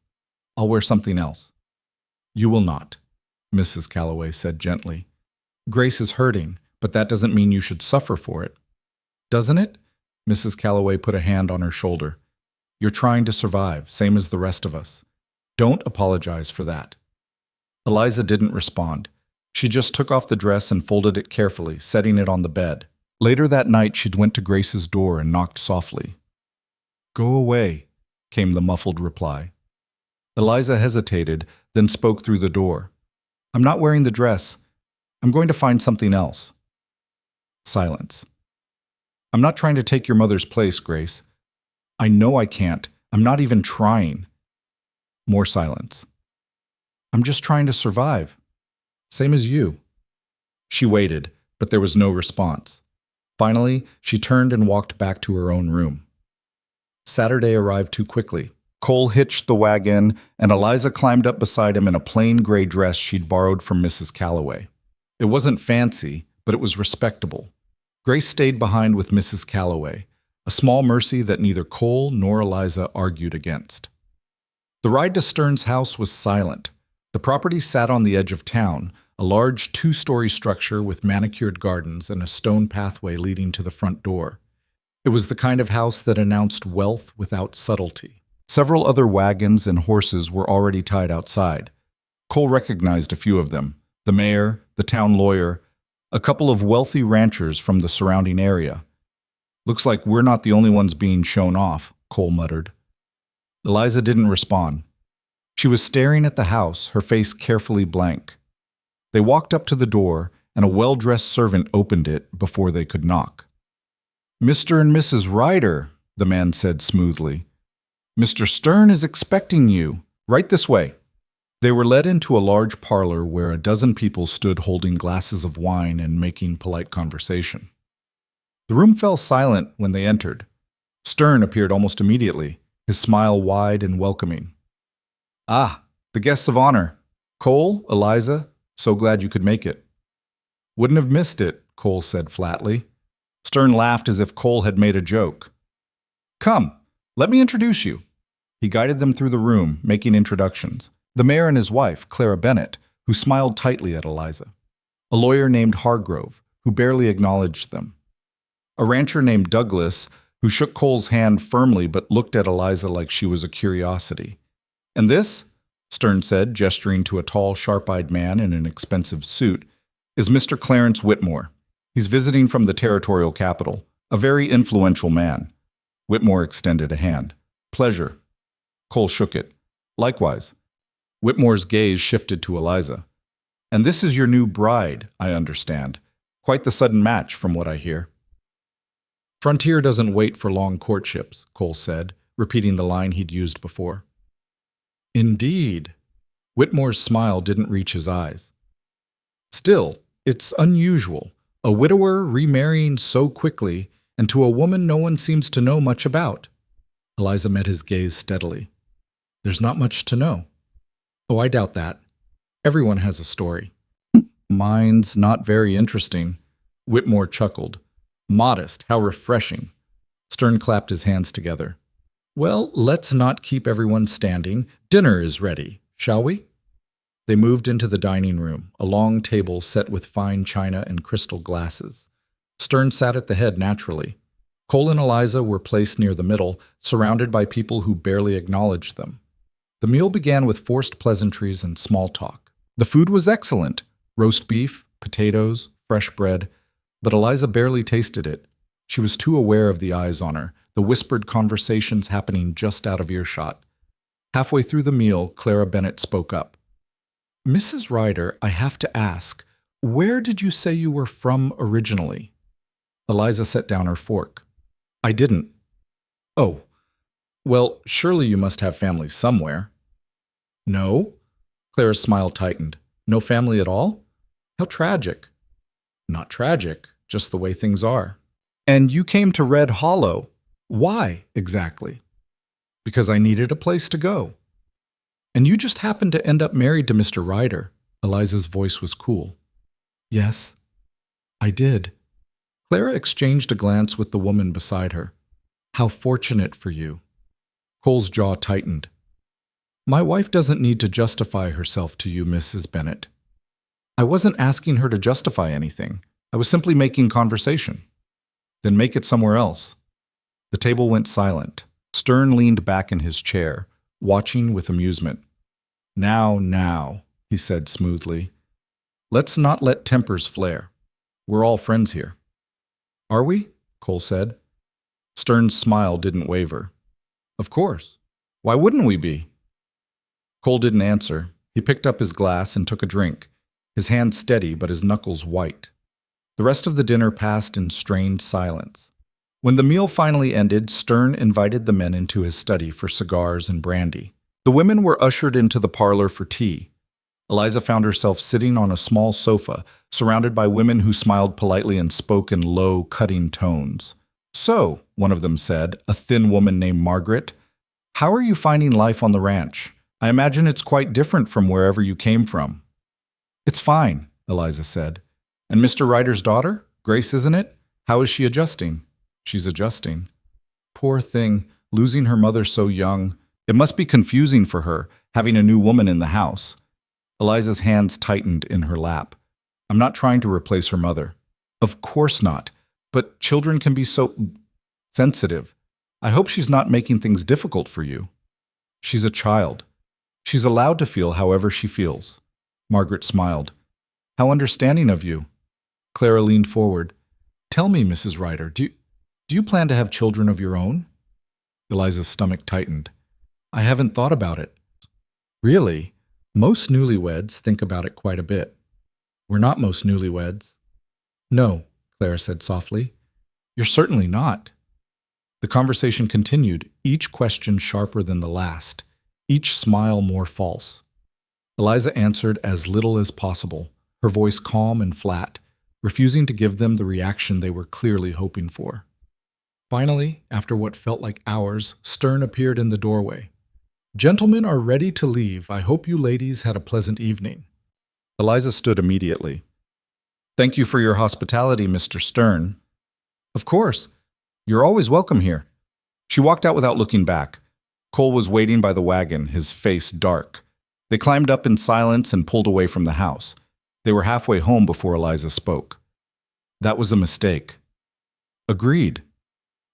I'll wear something else. You will not, Mrs. Calloway said gently. Grace is hurting, but that doesn't mean you should suffer for it. Doesn't it? Mrs. Calloway put a hand on her shoulder. You're trying to survive, same as the rest of us. Don't apologize for that. Eliza didn't respond. She just took off the dress and folded it carefully, setting it on the bed. Later that night, she went to Grace's door and knocked softly. Go away, came the muffled reply. Eliza hesitated, then spoke through the door. I'm not wearing the dress. I'm going to find something else. Silence. I'm not trying to take your mother's place, Grace. I know I can't. I'm not even trying. More silence. I'm just trying to survive. Same as you. She waited, but there was no response. Finally, she turned and walked back to her own room. Saturday arrived too quickly. Cole hitched the wagon, and Eliza climbed up beside him in a plain gray dress she'd borrowed from Mrs. Calloway. It wasn't fancy, but it was respectable. Grace stayed behind with Mrs. Calloway, a small mercy that neither Cole nor Eliza argued against. The ride to Stern's house was silent. The property sat on the edge of town, a large two-story structure with manicured gardens and a stone pathway leading to the front door. It was the kind of house that announced wealth without subtlety. Several other wagons and horses were already tied outside. Cole recognized a few of them: the mayor, the town lawyer, a couple of wealthy ranchers from the surrounding area. Looks like we're not the only ones being shown off, Cole muttered. Eliza didn't respond. She was staring at the house, her face carefully blank. They walked up to the door, and a well-dressed servant opened it before they could knock. "Mr. and Mrs. Ryder," the man said smoothly. "Mr. Stern is expecting you. Right this way." They were led into a large parlor where a dozen people stood holding glasses of wine and making polite conversation. The room fell silent when they entered. Stern appeared almost immediately, his smile wide and welcoming. "Ah, the guests of honor. Cole, Eliza, so glad you could make it." "Wouldn't have missed it," Cole said flatly. Stern laughed as if Cole had made a joke. "Come, let me introduce you." He guided them through the room, making introductions. The mayor and his wife, Clara Bennett, who smiled tightly at Eliza. A lawyer named Hargrove, who barely acknowledged them. A rancher named Douglas, who shook Cole's hand firmly but looked at Eliza like she was a curiosity. "And this," Stern said, gesturing to a tall, sharp-eyed man in an expensive suit, "is Mr. Clarence Whitmore. He's visiting from the territorial capital, a very influential man." Whitmore extended a hand. "Pleasure." Cole shook it. "Likewise." Whitmore's gaze shifted to Eliza. "And this is your new bride, I understand. Quite the sudden match, from what I hear." "Frontier doesn't wait for long courtships," Cole said, repeating the line he'd used before. "Indeed." Whitmore's smile didn't reach his eyes. "Still, it's unusual. A widower remarrying so quickly, and to a woman no one seems to know much about." Eliza met his gaze steadily. "There's not much to know." "Oh, I doubt that. Everyone has a story." "Mine's not very interesting." Whitmore chuckled. "Modest, how refreshing." Stern clapped his hands together. "Well, let's not keep everyone standing. Dinner is ready, shall we?" They moved into the dining room, a long table set with fine china and crystal glasses. Stern sat at the head naturally. Cole and Eliza were placed near the middle, surrounded by people who barely acknowledged them. The meal began with forced pleasantries and small talk. The food was excellent: roast beef, potatoes, fresh bread, but Eliza barely tasted it. She was too aware of the eyes on her, the whispered conversations happening just out of earshot. Halfway through the meal, Clara Bennett spoke up. "Mrs. Ryder, I have to ask, where did you say you were from originally?" Eliza set down her fork. "I didn't." "Oh. Well, surely you must have family somewhere." "No?" Clara's smile tightened. "No family at all? How tragic." "Not tragic, just the way things are." "And you came to Red Hollow. Why, exactly?" "Because I needed a place to go." "And you just happened to end up married to Mr. Ryder." Eliza's voice was cool. "Yes, I did." Clara exchanged a glance with the woman beside her. "How fortunate for you." Cole's jaw tightened. "My wife doesn't need to justify herself to you, Mrs. Bennett." "I wasn't asking her to justify anything. I was simply making conversation." "Then make it somewhere else." The table went silent. Stern leaned back in his chair, watching with amusement. Now, he said smoothly. "Let's not let tempers flare. We're all friends here." "Are we?" Cole said. Stern's smile didn't waver. "Of course. Why wouldn't we be?" Cole didn't answer. He picked up his glass and took a drink. his hand steady but his knuckles white. The rest of the dinner passed in strained silence. When the meal finally ended, Stern invited the men into his study for cigars and brandy. The women were ushered into the parlor for tea. Eliza found herself sitting on a small sofa, surrounded by women who smiled politely and spoke in low, cutting tones. "So," one of them said, a thin woman named Margaret, "how are you finding life on the ranch? I imagine it's quite different from wherever you came from." "It's fine," Eliza said. "And Mr. Ryder's daughter? Grace, isn't it? How is she adjusting?" "She's adjusting." "Poor thing, losing her mother so young. It must be confusing for her, having a new woman in the house." Eliza's hands tightened in her lap. "I'm not trying to replace her mother." "Of course not. But children can be so sensitive. I hope she's not making things difficult for you." "She's a child. She's allowed to feel however she feels." Margaret smiled. "How understanding of you." Clara leaned forward. "Tell me, Mrs. Ryder, do you plan to have children of your own?" Eliza's stomach tightened. "I haven't thought about it." "Really? Most newlyweds think about it quite a bit." "We're not most newlyweds." "No," Clara said softly. "You're certainly not." The conversation continued, each question sharper than the last, each smile more false. Eliza answered as little as possible, her voice calm and flat, refusing to give them the reaction they were clearly hoping for. Finally, after what felt like hours, Stern appeared in the doorway. "Gentlemen are ready to leave. I hope you ladies had a pleasant evening." Eliza stood immediately. "Thank you for your hospitality, Mr. Stern." "Of course. You're always welcome here." She walked out without looking back. Cole was waiting by the wagon, his face dark. They climbed up in silence and pulled away from the house. They were halfway home before Eliza spoke. "That was a mistake." "Agreed.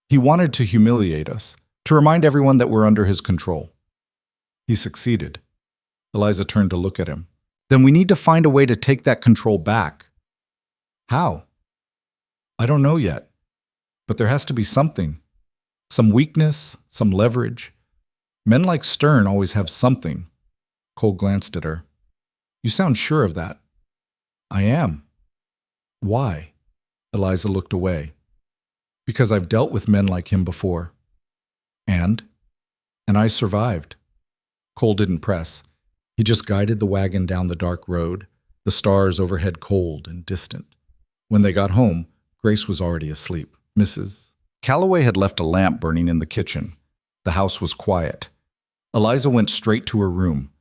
He wanted to humiliate us, to remind everyone that we're under his control." "He succeeded." Eliza turned to look at him. "Then we need to find a way to take that control back." "How?" "I don't know yet. But there has to be something. Some weakness, some leverage. Men like Stern always have something." Cole glanced at her. "You sound sure of that." "I am." "Why?" Eliza looked away. "Because I've dealt with men like him before." And I survived." Cole didn't press. He just guided the wagon down the dark road, the stars overhead cold and distant. When they got home, Grace was already asleep. Mrs. Calloway had left a lamp burning in the kitchen. The house was quiet. Eliza went straight to her room.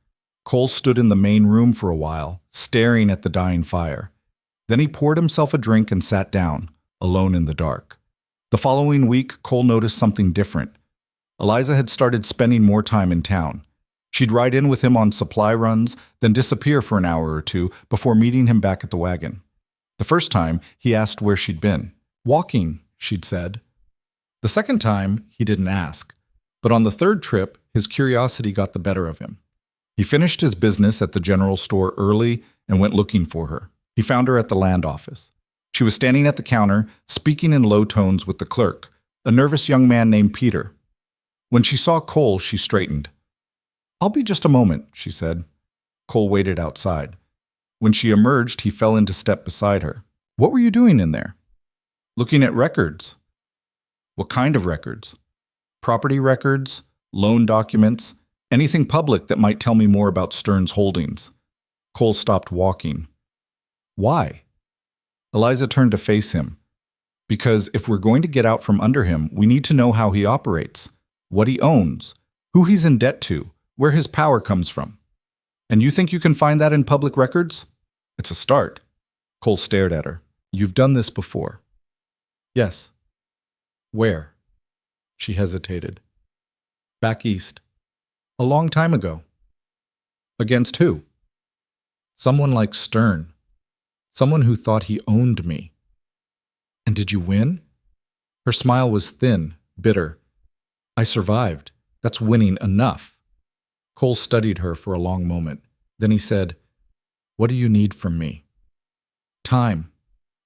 Cole stood in the main room for a while, staring at the dying fire. Then he poured himself a drink and sat down, alone in the dark. The following week, Cole noticed something different. Eliza had started spending more time in town. She'd ride in with him on supply runs, then disappear for an hour or two before meeting him back at the wagon. The first time, he asked where she'd been. "Walking," she'd said. The second time, he didn't ask. But on the third trip, his curiosity got the better of him. He finished his business at the general store early and went looking for her. He found her at the land office. She was standing at the counter, speaking in low tones with the clerk, a nervous young man named Peter. When she saw Cole, she straightened. "I'll be just a moment," she said. Cole waited outside. When she emerged, he fell into step beside her. "What were you doing in there?" "Looking at records." "What kind of records?" "Property records, loan documents, anything public that might tell me more about Stern's holdings." Cole stopped walking. "Why?" Eliza turned to face him. "Because if we're going to get out from under him, we need to know how he operates, what he owns, who he's in debt to, where his power comes from." "And you think you can find that in public records?" "It's a start." Cole stared at her. "You've done this before." "Yes." "Where?" She hesitated. "Back east. A long time ago." "Against who?" "Someone like Stern. Someone who thought he owned me." "And did you win?" Her smile was thin, bitter. "I survived. That's winning enough." Cole studied her for a long moment. Then he said, "What do you need from me?" "Time,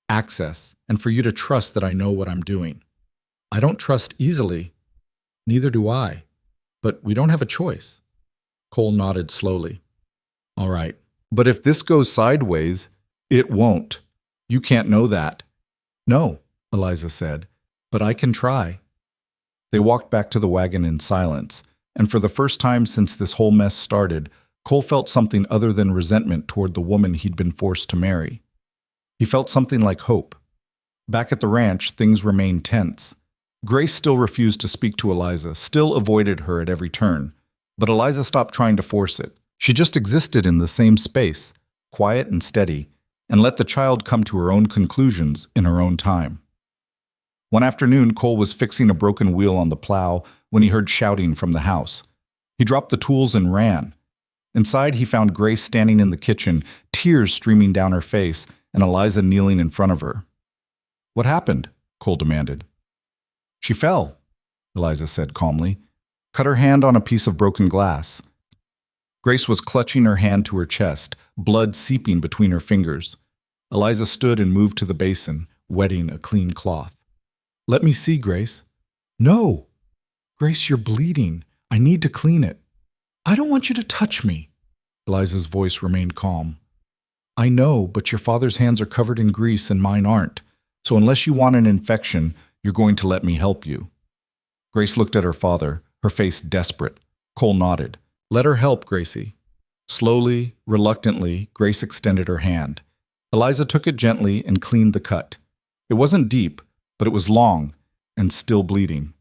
access, and for you to trust that I know what I'm doing." "I don't trust easily." "Neither do I. But we don't have a choice." Cole nodded slowly. "All right. But if this goes sideways, it won't. You can't know that. No, Eliza said, but I can try. They walked back to the wagon in silence, and for the first time since this whole mess started, Cole felt something other than resentment toward the woman he'd been forced to marry. He felt something like hope. Back at the ranch, things remained tense. Grace still refused to speak to Eliza, still avoided her at every turn. But Eliza stopped trying to force it. She just existed in the same space, quiet and steady, and let the child come to her own conclusions in her own time. One afternoon, Cole was fixing a broken wheel on the plow when he heard shouting from the house. He dropped the tools and ran. Inside, he found Grace standing in the kitchen, tears streaming down her face, and Eliza kneeling in front of her. "What happened?" Cole demanded. "She fell," Eliza said calmly. "Cut her hand on a piece of broken glass." Grace was clutching her hand to her chest, blood seeping between her fingers. Eliza stood and moved to the basin, wetting a clean cloth. "Let me see, Grace." "No! Grace, you're bleeding. I need to clean it." "I don't want you to touch me." Eliza's voice remained calm. "I know, but your father's hands are covered in grease and mine aren't. So unless you want an infection, you're going to let me help you." Grace looked at her father, her face desperate. Cole nodded. "Let her help, Gracie." Slowly, reluctantly, Grace extended her hand. Eliza took it gently and cleaned the cut. It wasn't deep, but it was long and still bleeding.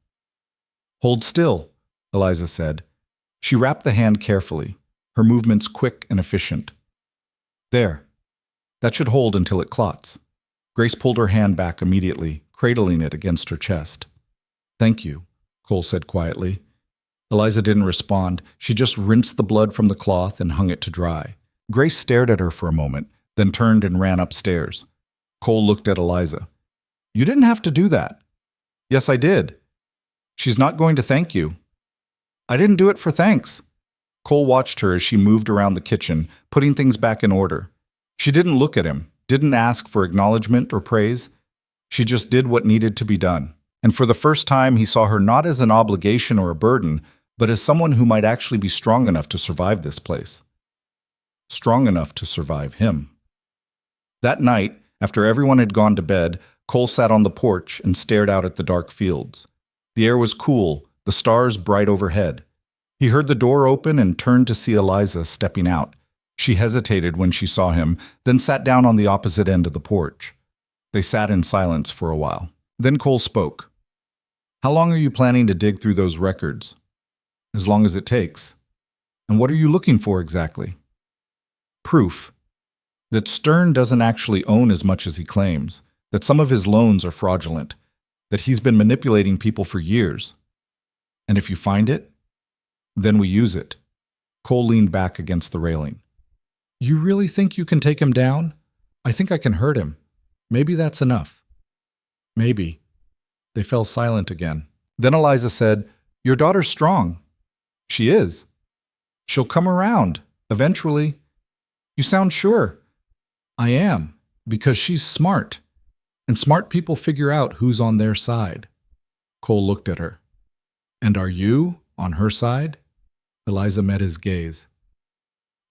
"Hold still," Eliza said. She wrapped the hand carefully, her movements quick and efficient. "There. That should hold until it clots." Grace pulled her hand back immediately, cradling it against her chest. "Thank you," Cole said quietly. Eliza didn't respond. She just rinsed the blood from the cloth and hung it to dry. Grace stared at her for a moment, then turned and ran upstairs. Cole looked at Eliza. "You didn't have to do that." "Yes, I did." "She's not going to thank you." "I didn't do it for thanks." Cole watched her as she moved around the kitchen, putting things back in order. She didn't look at him, didn't ask for acknowledgement or praise. She just did what needed to be done. And for the first time, he saw her not as an obligation or a burden, but as someone who might actually be strong enough to survive this place. Strong enough to survive him. That night, after everyone had gone to bed, Cole sat on the porch and stared out at the dark fields. The air was cool, the stars bright overhead. He heard the door open and turned to see Eliza stepping out. She hesitated when she saw him, then sat down on the opposite end of the porch. They sat in silence for a while. Then Cole spoke. "How long are you planning to dig through those records?" "As long as it takes." "And what are you looking for exactly?" "Proof. That Stern doesn't actually own as much as he claims, that some of his loans are fraudulent, that he's been manipulating people for years. And if you find it, then we use it." Cole leaned back against the railing. "You really think you can take him down? I think I can hurt him. Maybe that's enough." "Maybe." They fell silent again. Then Eliza said, "Your daughter's strong." "She is." "She'll come around, eventually." "You sound sure." "I am, because she's smart. And smart people figure out who's on their side." Cole looked at her. "And are you on her side?" Eliza met his gaze.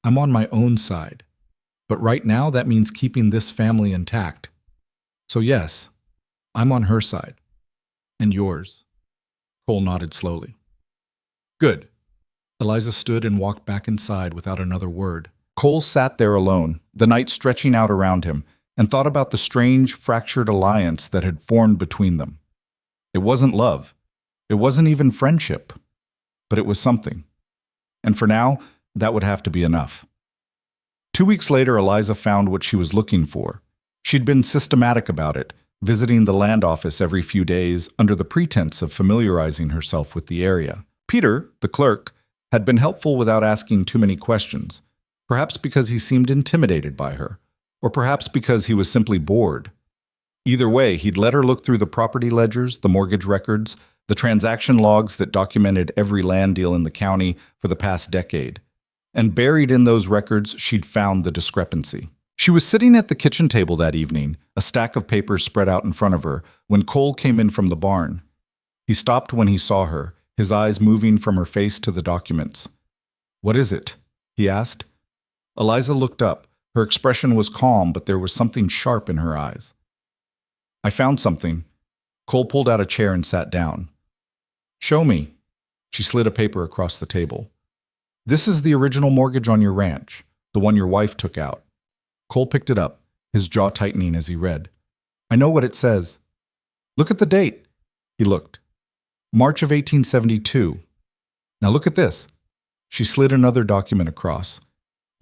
"I'm on my own side. But right now that means keeping this family intact. So yes, I'm on her side. And yours." Cole nodded slowly. "Good." Eliza stood and walked back inside without another word. Cole sat there alone, the night stretching out around him, and thought about the strange, fractured alliance that had formed between them. It wasn't love. It wasn't even friendship. But it was something. And for now, that would have to be enough. 2 weeks later, Eliza found what she was looking for. She'd been systematic about it, visiting the land office every few days under the pretense of familiarizing herself with the area. Peter, the clerk, had been helpful without asking too many questions, perhaps because he seemed intimidated by her, or perhaps because he was simply bored. Either way, he'd let her look through the property ledgers, the mortgage records, the transaction logs that documented every land deal in the county for the past decade. And buried in those records, she'd found the discrepancy. She was sitting at the kitchen table that evening, a stack of papers spread out in front of her, when Cole came in from the barn. He stopped when he saw her, his eyes moving from her face to the documents. "What is it?" he asked. Eliza looked up. Her expression was calm, but there was something sharp in her eyes. I found something. Cole pulled out a chair and sat down. Show me. She slid a paper across the table. This is the original mortgage on your ranch, the one your wife took out. Cole picked it up, his jaw tightening as he read. I know what it says. Look at the date. He looked. March of 1872. Now look at this. She slid another document across.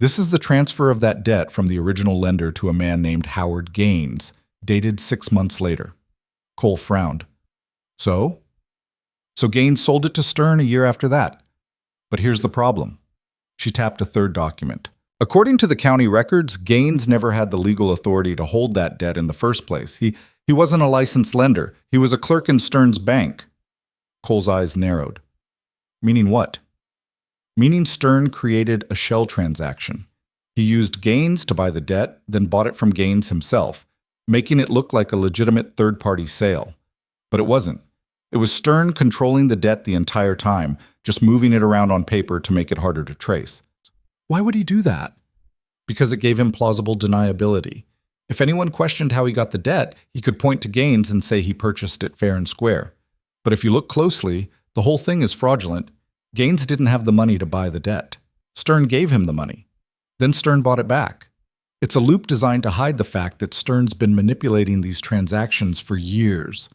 This is the transfer of that debt from the original lender to a man named Howard Gaines, dated 6 months later. Cole frowned. So Gaines sold it to Stern a year after that. But here's the problem. She tapped a third document. According to the county records, Gaines never had the legal authority to hold that debt in the first place. He wasn't a licensed lender. He was a clerk in Stern's bank. Cole's eyes narrowed. Meaning what? Meaning Stern created a shell transaction. He used Gaines to buy the debt, then bought it from Gaines himself, making it look like a legitimate third-party sale. But it wasn't. It was Stern controlling the debt the entire time, just moving it around on paper to make it harder to trace. Why would he do that? Because it gave him plausible deniability. If anyone questioned how he got the debt, he could point to Gaines and say he purchased it fair and square. But if you look closely, the whole thing is fraudulent. Gaines didn't have the money to buy the debt. Stern gave him the money. Then Stern bought it back. It's a loop designed to hide the fact that Stern's been manipulating these transactions for years.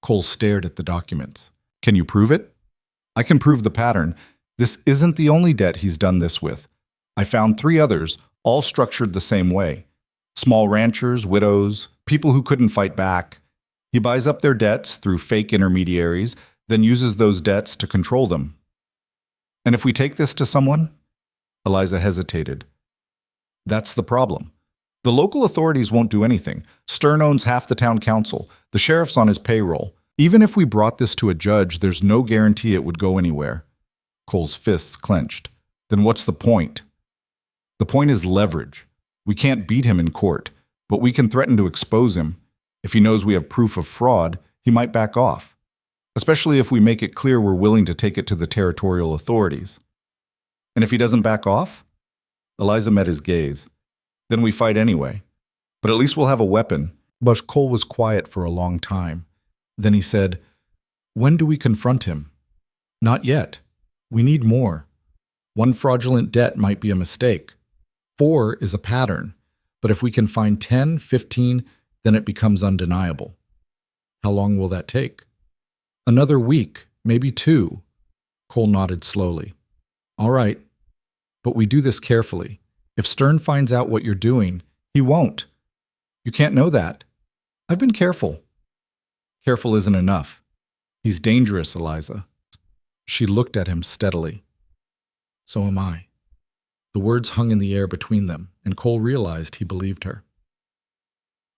Cole stared at the documents. Can you prove it? I can prove the pattern. This isn't the only debt he's done this with. I found 3 others, all structured the same way. Small ranchers, widows, people who couldn't fight back. He buys up their debts through fake intermediaries, then uses those debts to control them. And if we take this to someone? Eliza hesitated. That's the problem. The local authorities won't do anything. Stern owns half the town council. The sheriff's on his payroll. Even if we brought this to a judge, there's no guarantee it would go anywhere. Cole's fists clenched. Then what's the point? The point is leverage. We can't beat him in court, but we can threaten to expose him. If he knows we have proof of fraud, he might back off. Especially if we make it clear we're willing to take it to the territorial authorities. And if he doesn't back off? Eliza met his gaze. Then we fight anyway. But at least we'll have a weapon. But Cole was quiet for a long time. Then he said, when do we confront him? Not yet. We need more. 1 fraudulent debt might be a mistake. 4 is a pattern. But if we can find 10, 15, then it becomes undeniable. How long will that take? Another week, maybe 2. Cole nodded slowly. All right. But we do this carefully. If Stern finds out what you're doing, he won't. You can't know that. I've been careful. Careful isn't enough. He's dangerous, Eliza. She looked at him steadily. So am I. The words hung in the air between them, and Cole realized he believed her.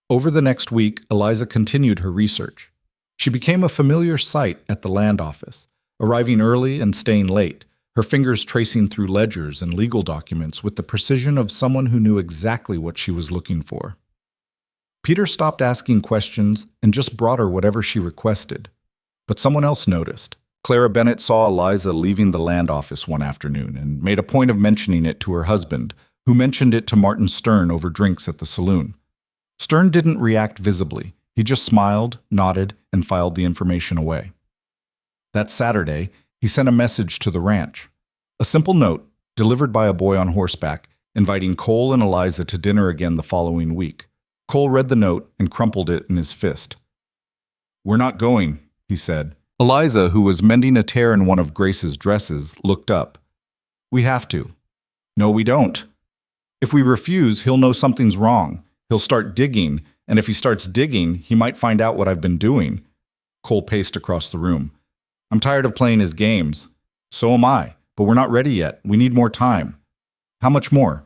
Over the next week, Eliza continued her research. She became a familiar sight at the land office, arriving early and staying late, her fingers tracing through ledgers and legal documents with the precision of someone who knew exactly what she was looking for. Peter stopped asking questions and just brought her whatever she requested. But someone else noticed. Clara Bennett saw Eliza leaving the land office one afternoon and made a point of mentioning it to her husband, who mentioned it to Martin Stern over drinks at the saloon. Stern didn't react visibly. He just smiled, nodded, and filed the information away. That Saturday, he sent a message to the ranch. A simple note, delivered by a boy on horseback, inviting Cole and Eliza to dinner again the following week. Cole read the note and crumpled it in his fist. We're not going, he said. Eliza, who was mending a tear in one of Grace's dresses, looked up. We have to. No, we don't. If we refuse, he'll know something's wrong. He'll start digging, and if he starts digging, he might find out what I've been doing. Cole paced across the room. I'm tired of playing his games. So am I, but we're not ready yet. We need more time. How much more?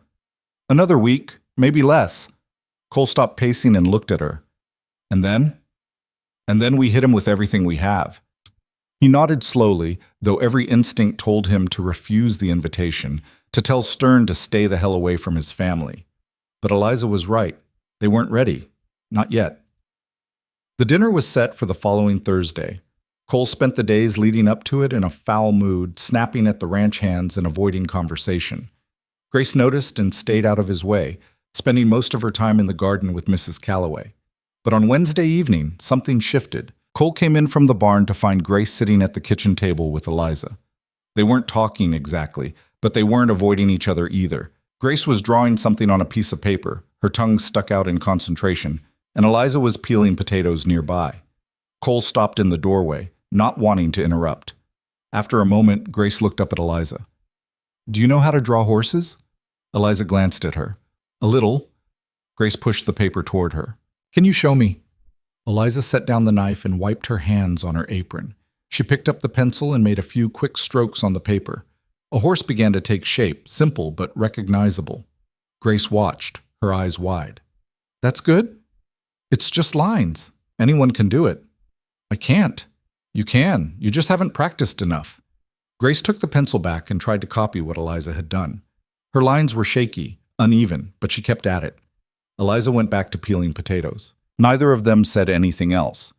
Another week, maybe less. Cole stopped pacing and looked at her. And then? And then we hit him with everything we have. He nodded slowly, though every instinct told him to refuse the invitation, to tell Stern to stay the hell away from his family. But Eliza was right. They weren't ready. Not yet. The dinner was set for the following Thursday. Cole spent the days leading up to it in a foul mood, snapping at the ranch hands and avoiding conversation. Grace noticed and stayed out of his way, spending most of her time in the garden with Mrs. Calloway. But on Wednesday evening, something shifted. Cole came in from the barn to find Grace sitting at the kitchen table with Eliza. They weren't talking exactly, but they weren't avoiding each other either. Grace was drawing something on a piece of paper, her tongue stuck out in concentration, and Eliza was peeling potatoes nearby. Cole stopped in the doorway, not wanting to interrupt. After a moment, Grace looked up at Eliza. "Do you know how to draw horses?" Eliza glanced at her. "A little." Grace pushed the paper toward her. "Can you show me?" Eliza set down the knife and wiped her hands on her apron. She picked up the pencil and made a few quick strokes on the paper. A horse began to take shape, simple but recognizable. Grace watched, her eyes wide. "That's good? It's just lines. Anyone can do it." "I can't." "You can. You just haven't practiced enough." Grace took the pencil back and tried to copy what Eliza had done. Her lines were shaky, uneven, but she kept at it. Eliza went back to peeling potatoes. Neither of them said anything else.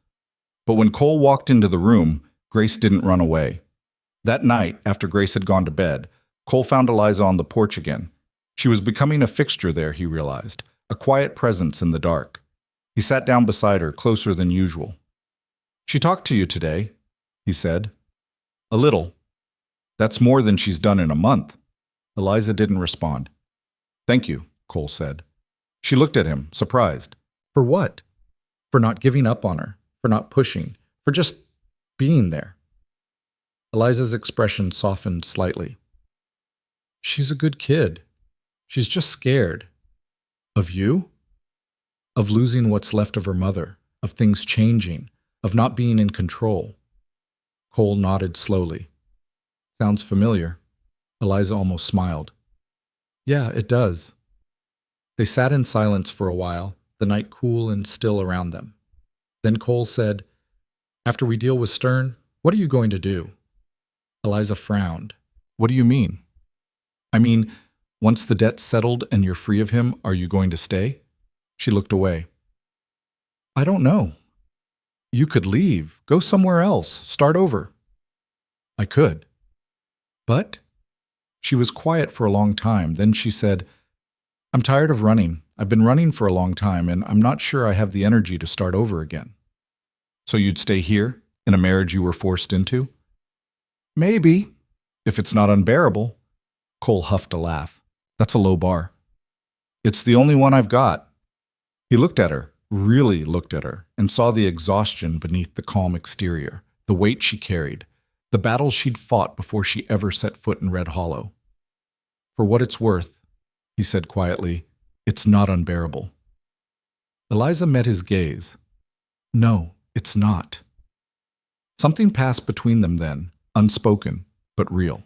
But when Cole walked into the room, Grace didn't run away. That night, after Grace had gone to bed, Cole found Eliza on the porch again. She was becoming a fixture there, he realized, a quiet presence in the dark. He sat down beside her, closer than usual. "She talked to you today," he said. "A little. That's more than she's done in a month." Eliza didn't respond. "Thank you," Cole said. She looked at him, surprised. "For what?" "For not giving up on her, for not pushing, for just being there." Eliza's expression softened slightly. "She's a good kid. She's just scared." "Of you?" "Of losing what's left of her mother, of things changing, of not being in control." Cole nodded slowly. "Sounds familiar." Eliza almost smiled. "Yeah, it does." They sat in silence for a while, the night cool and still around them. Then Cole said, "After we deal with Stern, what are you going to do?" Eliza frowned. "What do you mean?" "I mean, once the debt's settled and you're free of him, are you going to stay?" She looked away. "I don't know. You could leave, go somewhere else, start over." "I could." "But?" She was quiet for a long time. Then she said, "I'm tired of running. I've been running for a long time, and I'm not sure I have the energy to start over again." "So you'd stay here, in a marriage you were forced into?" "Maybe, if it's not unbearable." Cole huffed a laugh. "That's a low bar." "It's the only one I've got." He looked at her, really looked at her, and saw the exhaustion beneath the calm exterior, the weight she carried, the battles she'd fought before she ever set foot in Red Hollow. "For what it's worth," he said quietly, "it's not unbearable." Eliza met his gaze. "No, it's not." Something passed between them then, unspoken, but real.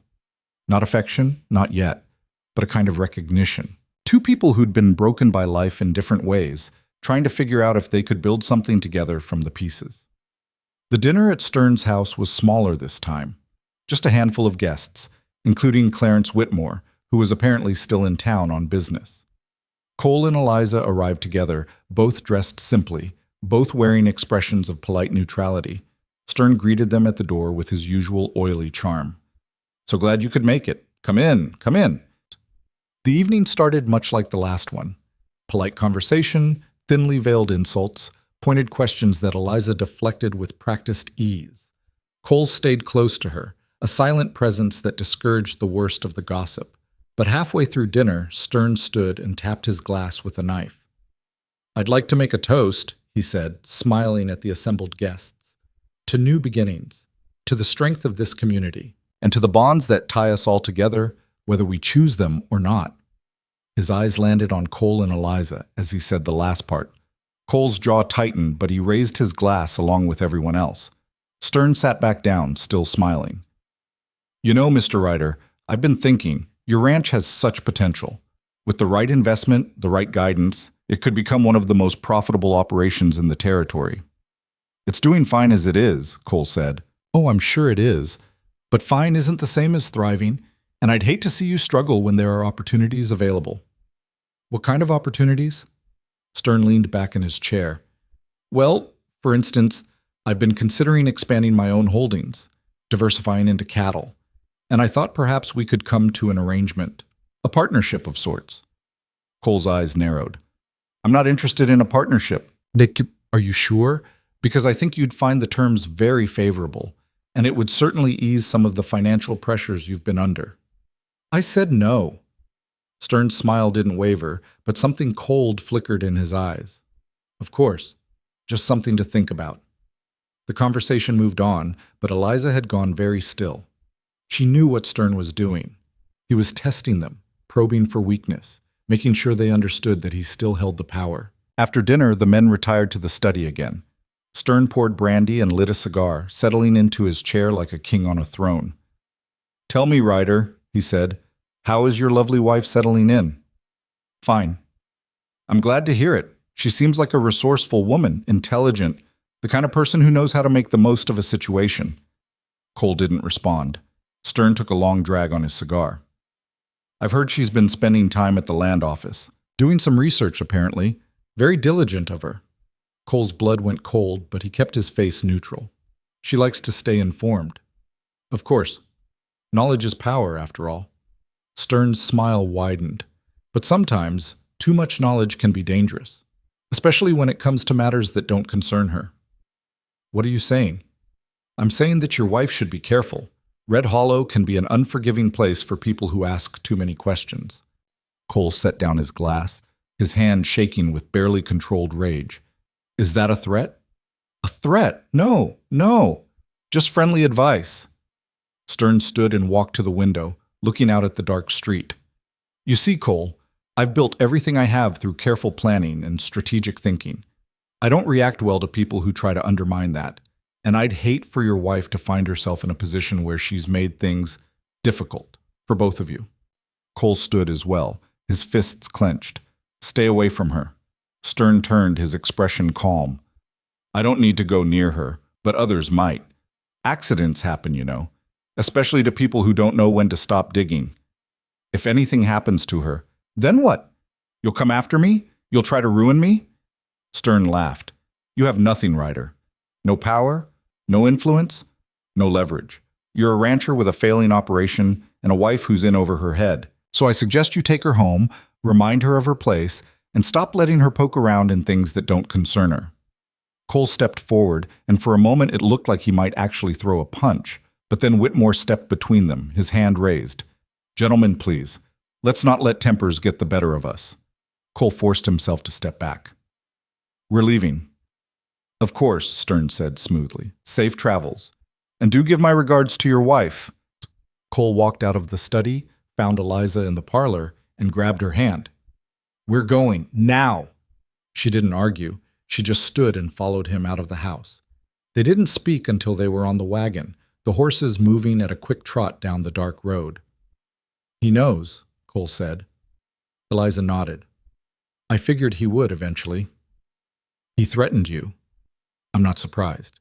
Not affection, not yet, but a kind of recognition. Two people who'd been broken by life in different ways, trying to figure out if they could build something together from the pieces. The dinner at Stern's house was smaller this time. Just a handful of guests, including Clarence Whitmore, who was apparently still in town on business. Cole and Eliza arrived together, both dressed simply, both wearing expressions of polite neutrality. Stern greeted them at the door with his usual oily charm. "So glad you could make it. Come in, come in." The evening started much like the last one. Polite conversation, thinly veiled insults, pointed questions that Eliza deflected with practiced ease. Cole stayed close to her, a silent presence that discouraged the worst of the gossip. But halfway through dinner, Stern stood and tapped his glass with a knife. "I'd like to make a toast," he said, smiling at the assembled guests, "to new beginnings, to the strength of this community, and to the bonds that tie us all together, whether we choose them or not." His eyes landed on Cole and Eliza as he said the last part. Cole's jaw tightened, but he raised his glass along with everyone else. Stern sat back down, still smiling. "You know, Mr. Ryder, I've been thinking, your ranch has such potential. With the right investment, the right guidance, it could become one of the most profitable operations in the territory." "It's doing fine as it is," Cole said. "Oh, I'm sure it is. But fine isn't the same as thriving, and I'd hate to see you struggle when there are opportunities available." "What kind of opportunities?" Stern leaned back in his chair. "Well, for instance, I've been considering expanding my own holdings, diversifying into cattle, and I thought perhaps we could come to an arrangement." A partnership of sorts. Cole's eyes narrowed. I'm not interested in a partnership. Nick, are you sure? Because I think you'd find the terms very favorable, and it would certainly ease some of the financial pressures you've been under. I said no. Stern's smile didn't waver, but something cold flickered in his eyes. Of course, just something to think about. The conversation moved on, but Eliza had gone very still. She knew what Stern was doing. He was testing them, probing for weakness, making sure they understood that he still held the power. After dinner, the men retired to the study again. Stern poured brandy and lit a cigar, settling into his chair like a king on a throne. Tell me, Ryder, he said, how is your lovely wife settling in? Fine. I'm glad to hear it. She seems like a resourceful woman, intelligent, the kind of person who knows how to make the most of a situation. Cole didn't respond. Stern took a long drag on his cigar. I've heard she's been spending time at the land office, doing some research apparently. Very diligent of her. Cole's blood went cold, but he kept his face neutral. She likes to stay informed. Of course. Knowledge is power, after all. Stern's smile widened. But sometimes, too much knowledge can be dangerous, especially when it comes to matters that don't concern her. What are you saying? I'm saying that your wife should be careful. Red Hollow can be an unforgiving place for people who ask too many questions. Cole set down his glass, his hand shaking with barely controlled rage. Is that a threat? A threat? No, no. Just friendly advice. Stern stood and walked to the window, looking out at the dark street. You see, Cole, I've built everything I have through careful planning and strategic thinking. I don't react well to people who try to undermine that, and I'd hate for your wife to find herself in a position where she's made things difficult for both of you. Cole stood as well, his fists clenched. Stay away from her. Stern turned, his expression calm. I don't need to go near her, but others might. Accidents happen, you know, especially to people who don't know when to stop digging. If anything happens to her, then what? You'll come after me? You'll try to ruin me? Stern laughed. You have nothing, Ryder. No power, no influence, no leverage. You're a rancher with a failing operation and a wife who's in over her head. So I suggest you take her home, remind her of her place, and stop letting her poke around in things that don't concern her. Cole stepped forward, and for a moment it looked like he might actually throw a punch, but then Whitmore stepped between them, his hand raised. Gentlemen, please, let's not let tempers get the better of us. Cole forced himself to step back. We're leaving. Of course, Stern said smoothly. Safe travels. And do give my regards to your wife. Cole walked out of the study, found Eliza in the parlor, and grabbed her hand. We're going, now. She didn't argue. She just stood and followed him out of the house. They didn't speak until they were on the wagon, the horses moving at a quick trot down the dark road. He knows, Cole said. Eliza nodded. I figured he would eventually. He threatened you. I'm not surprised.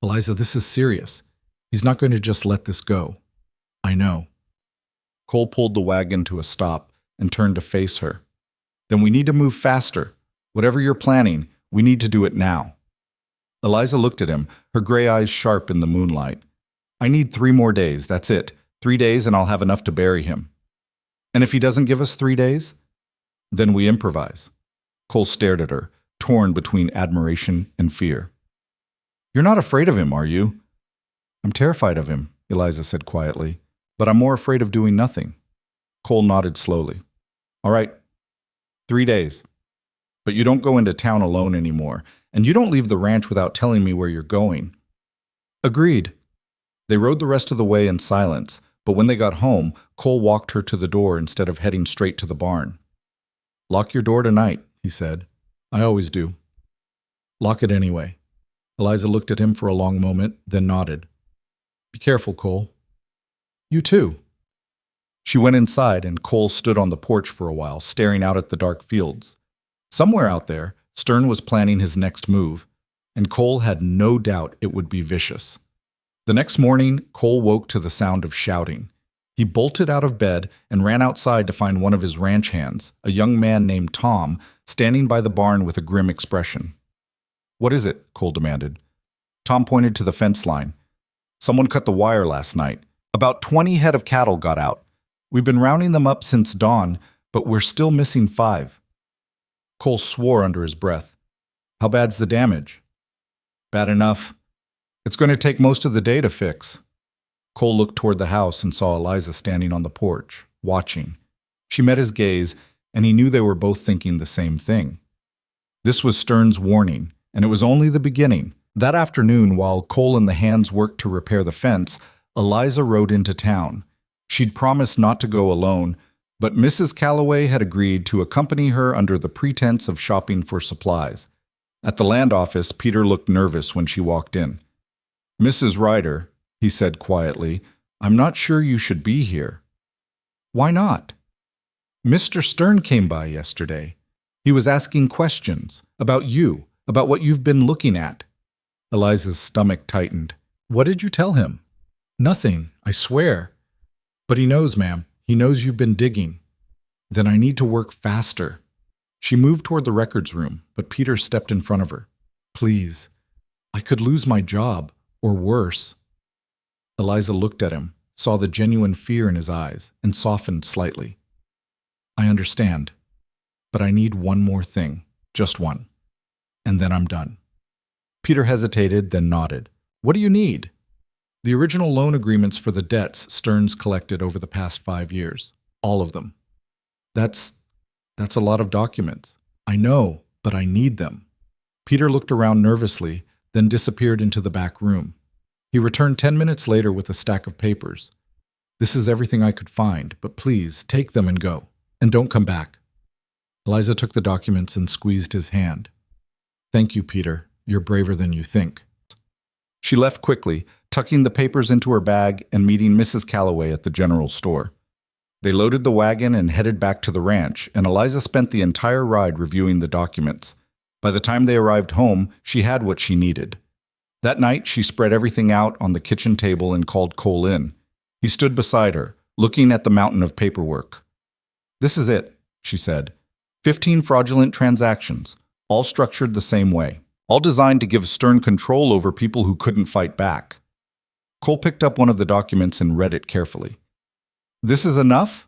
Eliza, this is serious. He's not going to just let this go. I know. Cole pulled the wagon to a stop and turned to face her. Then we need to move faster. Whatever you're planning, we need to do it now. Eliza looked at him, her gray eyes sharp in the moonlight. I need 3 more days, that's it. 3 days and I'll have enough to bury him. And if he doesn't give us 3 days? Then we improvise. Cole stared at her, torn between admiration and fear. You're not afraid of him, are you? I'm terrified of him, Eliza said quietly, but I'm more afraid of doing nothing. Cole nodded slowly. All right, 3 days. But you don't go into town alone anymore, and you don't leave the ranch without telling me where you're going. Agreed. They rode the rest of the way in silence, but when they got home, Cole walked her to the door instead of heading straight to the barn. Lock your door tonight, he said. I always do. Lock it anyway. Eliza looked at him for a long moment, then nodded. Be careful, Cole. You too. She went inside, and Cole stood on the porch for a while, staring out at the dark fields. Somewhere out there, Stern was planning his next move, and Cole had no doubt it would be vicious. The next morning, Cole woke to the sound of shouting. He bolted out of bed and ran outside to find one of his ranch hands, a young man named Tom, standing by the barn with a grim expression. What is it? Cole demanded. Tom pointed to the fence line. Someone cut the wire last night. About 20 head of cattle got out. We've been rounding them up since dawn, but we're still missing 5. Cole swore under his breath. How bad's the damage? Bad enough. It's going to take most of the day to fix. Cole looked toward the house and saw Eliza standing on the porch, watching. She met his gaze, and he knew they were both thinking the same thing. This was Stern's warning, and it was only the beginning. That afternoon, while Cole and the hands worked to repair the fence, Eliza rode into town. She'd promised not to go alone, but Mrs. Calloway had agreed to accompany her under the pretense of shopping for supplies. At the land office, Peter looked nervous when she walked in. "Mrs. Ryder," he said quietly, "I'm not sure you should be here." "Why not?" "Mr. Stern came by yesterday. He was asking questions about you, about what you've been looking at." Eliza's stomach tightened. "What did you tell him?" "Nothing, I swear." "But he knows, ma'am. He knows you've been digging." "Then I need to work faster." She moved toward the records room, but Peter stepped in front of her. "Please. I could lose my job, or worse." Eliza looked at him, saw the genuine fear in his eyes, and softened slightly. "I understand, but I need one more thing, just one, and then I'm done." Peter hesitated, then nodded. "What do you need?" "The original loan agreements for the debts Stearns collected over the past 5 years. All of them." That's a lot of documents." "I know, but I need them." Peter looked around nervously, then disappeared into the back room. He returned 10 minutes later with a stack of papers. "This is everything I could find, but please, take them and go. And don't come back." Eliza took the documents and squeezed his hand. "Thank you, Peter. You're braver than you think." She left quickly, tucking the papers into her bag and meeting Mrs. Calloway at the general store. They loaded the wagon and headed back to the ranch, and Eliza spent the entire ride reviewing the documents. By the time they arrived home, she had what she needed. That night, she spread everything out on the kitchen table and called Cole in. He stood beside her, looking at the mountain of paperwork. "This is it," she said. 15 fraudulent transactions, all structured the same way, all designed to give Stern control over people who couldn't fight back. Cole picked up one of the documents and read it carefully. "This is enough?"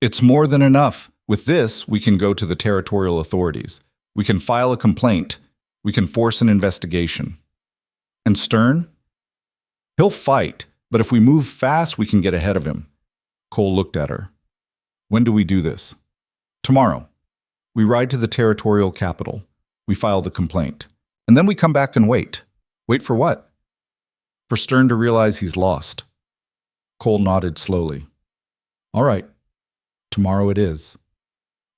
"It's more than enough. With this, we can go to the territorial authorities. We can file a complaint. We can force an investigation." "And Stern?" "He'll fight, but if we move fast, we can get ahead of him." Cole looked at her. "When do we do this?" "Tomorrow. We ride to the territorial capital. We file the complaint. And then we come back and wait." "Wait for what?" "For Stern to realize he's lost." Cole nodded slowly. "All right. Tomorrow it is."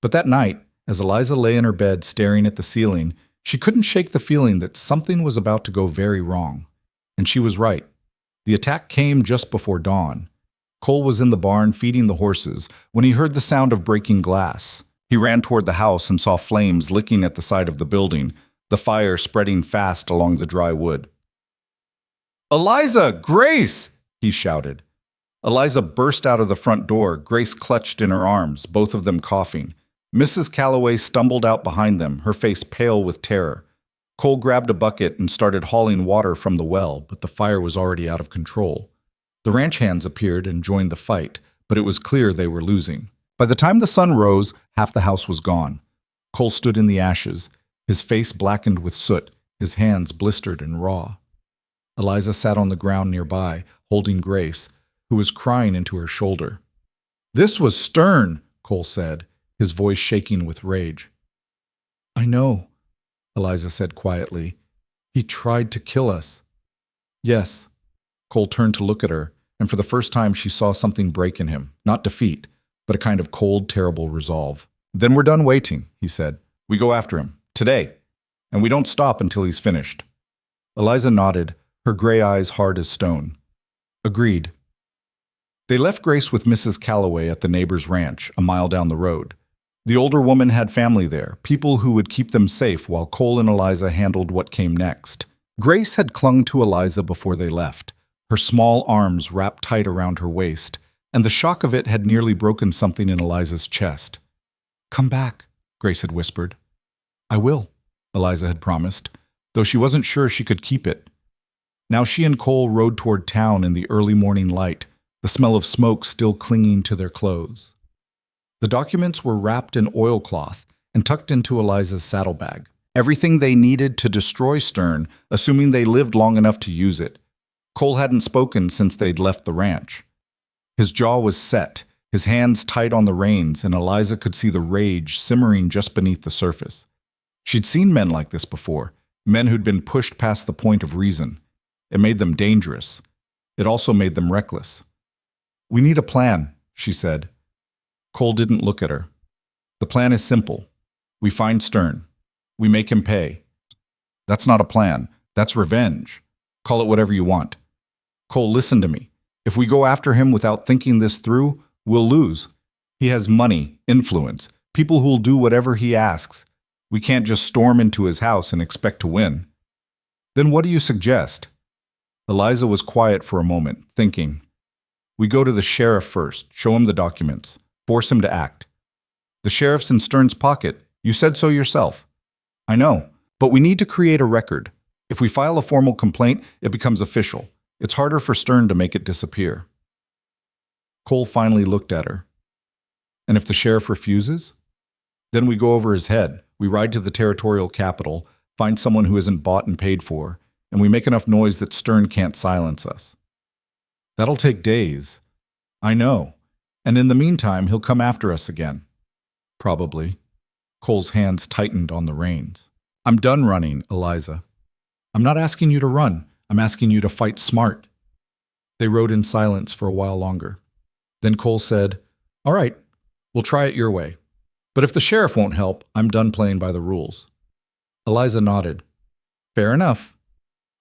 But that night, as Eliza lay in her bed staring at the ceiling, she couldn't shake the feeling that something was about to go very wrong. And she was right. The attack came just before dawn. Cole was in the barn feeding the horses when he heard the sound of breaking glass. He ran toward the house and saw flames licking at the side of the building, the fire spreading fast along the dry wood. "Eliza! Grace!" he shouted. Eliza burst out of the front door, Grace clutched in her arms, both of them coughing. Mrs. Calloway stumbled out behind them, her face pale with terror. Cole grabbed a bucket and started hauling water from the well, but the fire was already out of control. The ranch hands appeared and joined the fight, but it was clear they were losing. By the time the sun rose, half the house was gone. Cole stood in the ashes, his face blackened with soot, his hands blistered and raw. Eliza sat on the ground nearby, holding Grace, who was crying into her shoulder. "This was Stern," Cole said, his voice shaking with rage. "I know," Eliza said quietly. "He tried to kill us." "Yes." Cole turned to look at her, and for the first time she saw something break in him, not defeat, but a kind of cold, terrible resolve. "Then we're done waiting," he said. "We go after him, today, and we don't stop until he's finished." Eliza nodded, her gray eyes hard as stone. "Agreed." They left Grace with Mrs. Calloway at the neighbor's ranch, a mile down the road. The older woman had family there, people who would keep them safe while Cole and Eliza handled what came next. Grace had clung to Eliza before they left, her small arms wrapped tight around her waist, and the shock of it had nearly broken something in Eliza's chest. "Come back," Grace had whispered. "I will," Eliza had promised, though she wasn't sure she could keep it. Now she and Cole rode toward town in the early morning light, the the smell of smoke still clinging to their clothes. The documents were wrapped in oilcloth and tucked into Eliza's saddlebag. Everything they needed to destroy Stern, assuming they lived long enough to use it. Cole hadn't spoken since they'd left the ranch. His jaw was set, his hands tight on the reins, and Eliza could see the rage simmering just beneath the surface. She'd seen men like this before, men who'd been pushed past the point of reason. It made them dangerous. It also made them reckless. "We need a plan," she said. Cole didn't look at her. "The plan is simple. We find Stern. We make him pay." "That's not a plan. That's revenge. Call it whatever you want." "Cole, listen to me. If we go after him without thinking this through, we'll lose. He has money, influence, people who'll do whatever he asks. We can't just storm into his house and expect to win." "Then what do you suggest?" Eliza was quiet for a moment, thinking. "We go to the sheriff first, show him the documents, force him to act." "The sheriff's in Stern's pocket. You said so yourself." "I know, but we need to create a record. If we file a formal complaint, it becomes official. It's harder for Stern to make it disappear." Cole finally looked at her. "And if the sheriff refuses?" "Then we go over his head. We ride to the territorial capital, find someone who isn't bought and paid for, and we make enough noise that Stern can't silence us." "That'll take days." "I know. And in the meantime, he'll come after us again." "Probably." Cole's hands tightened on the reins. "I'm done running, Eliza. I'm not asking you to run. I'm asking you to fight smart." They rode in silence for a while longer. Then Cole said, "All right, we'll try it your way. But if the sheriff won't help, I'm done playing by the rules." Eliza nodded. "Fair enough."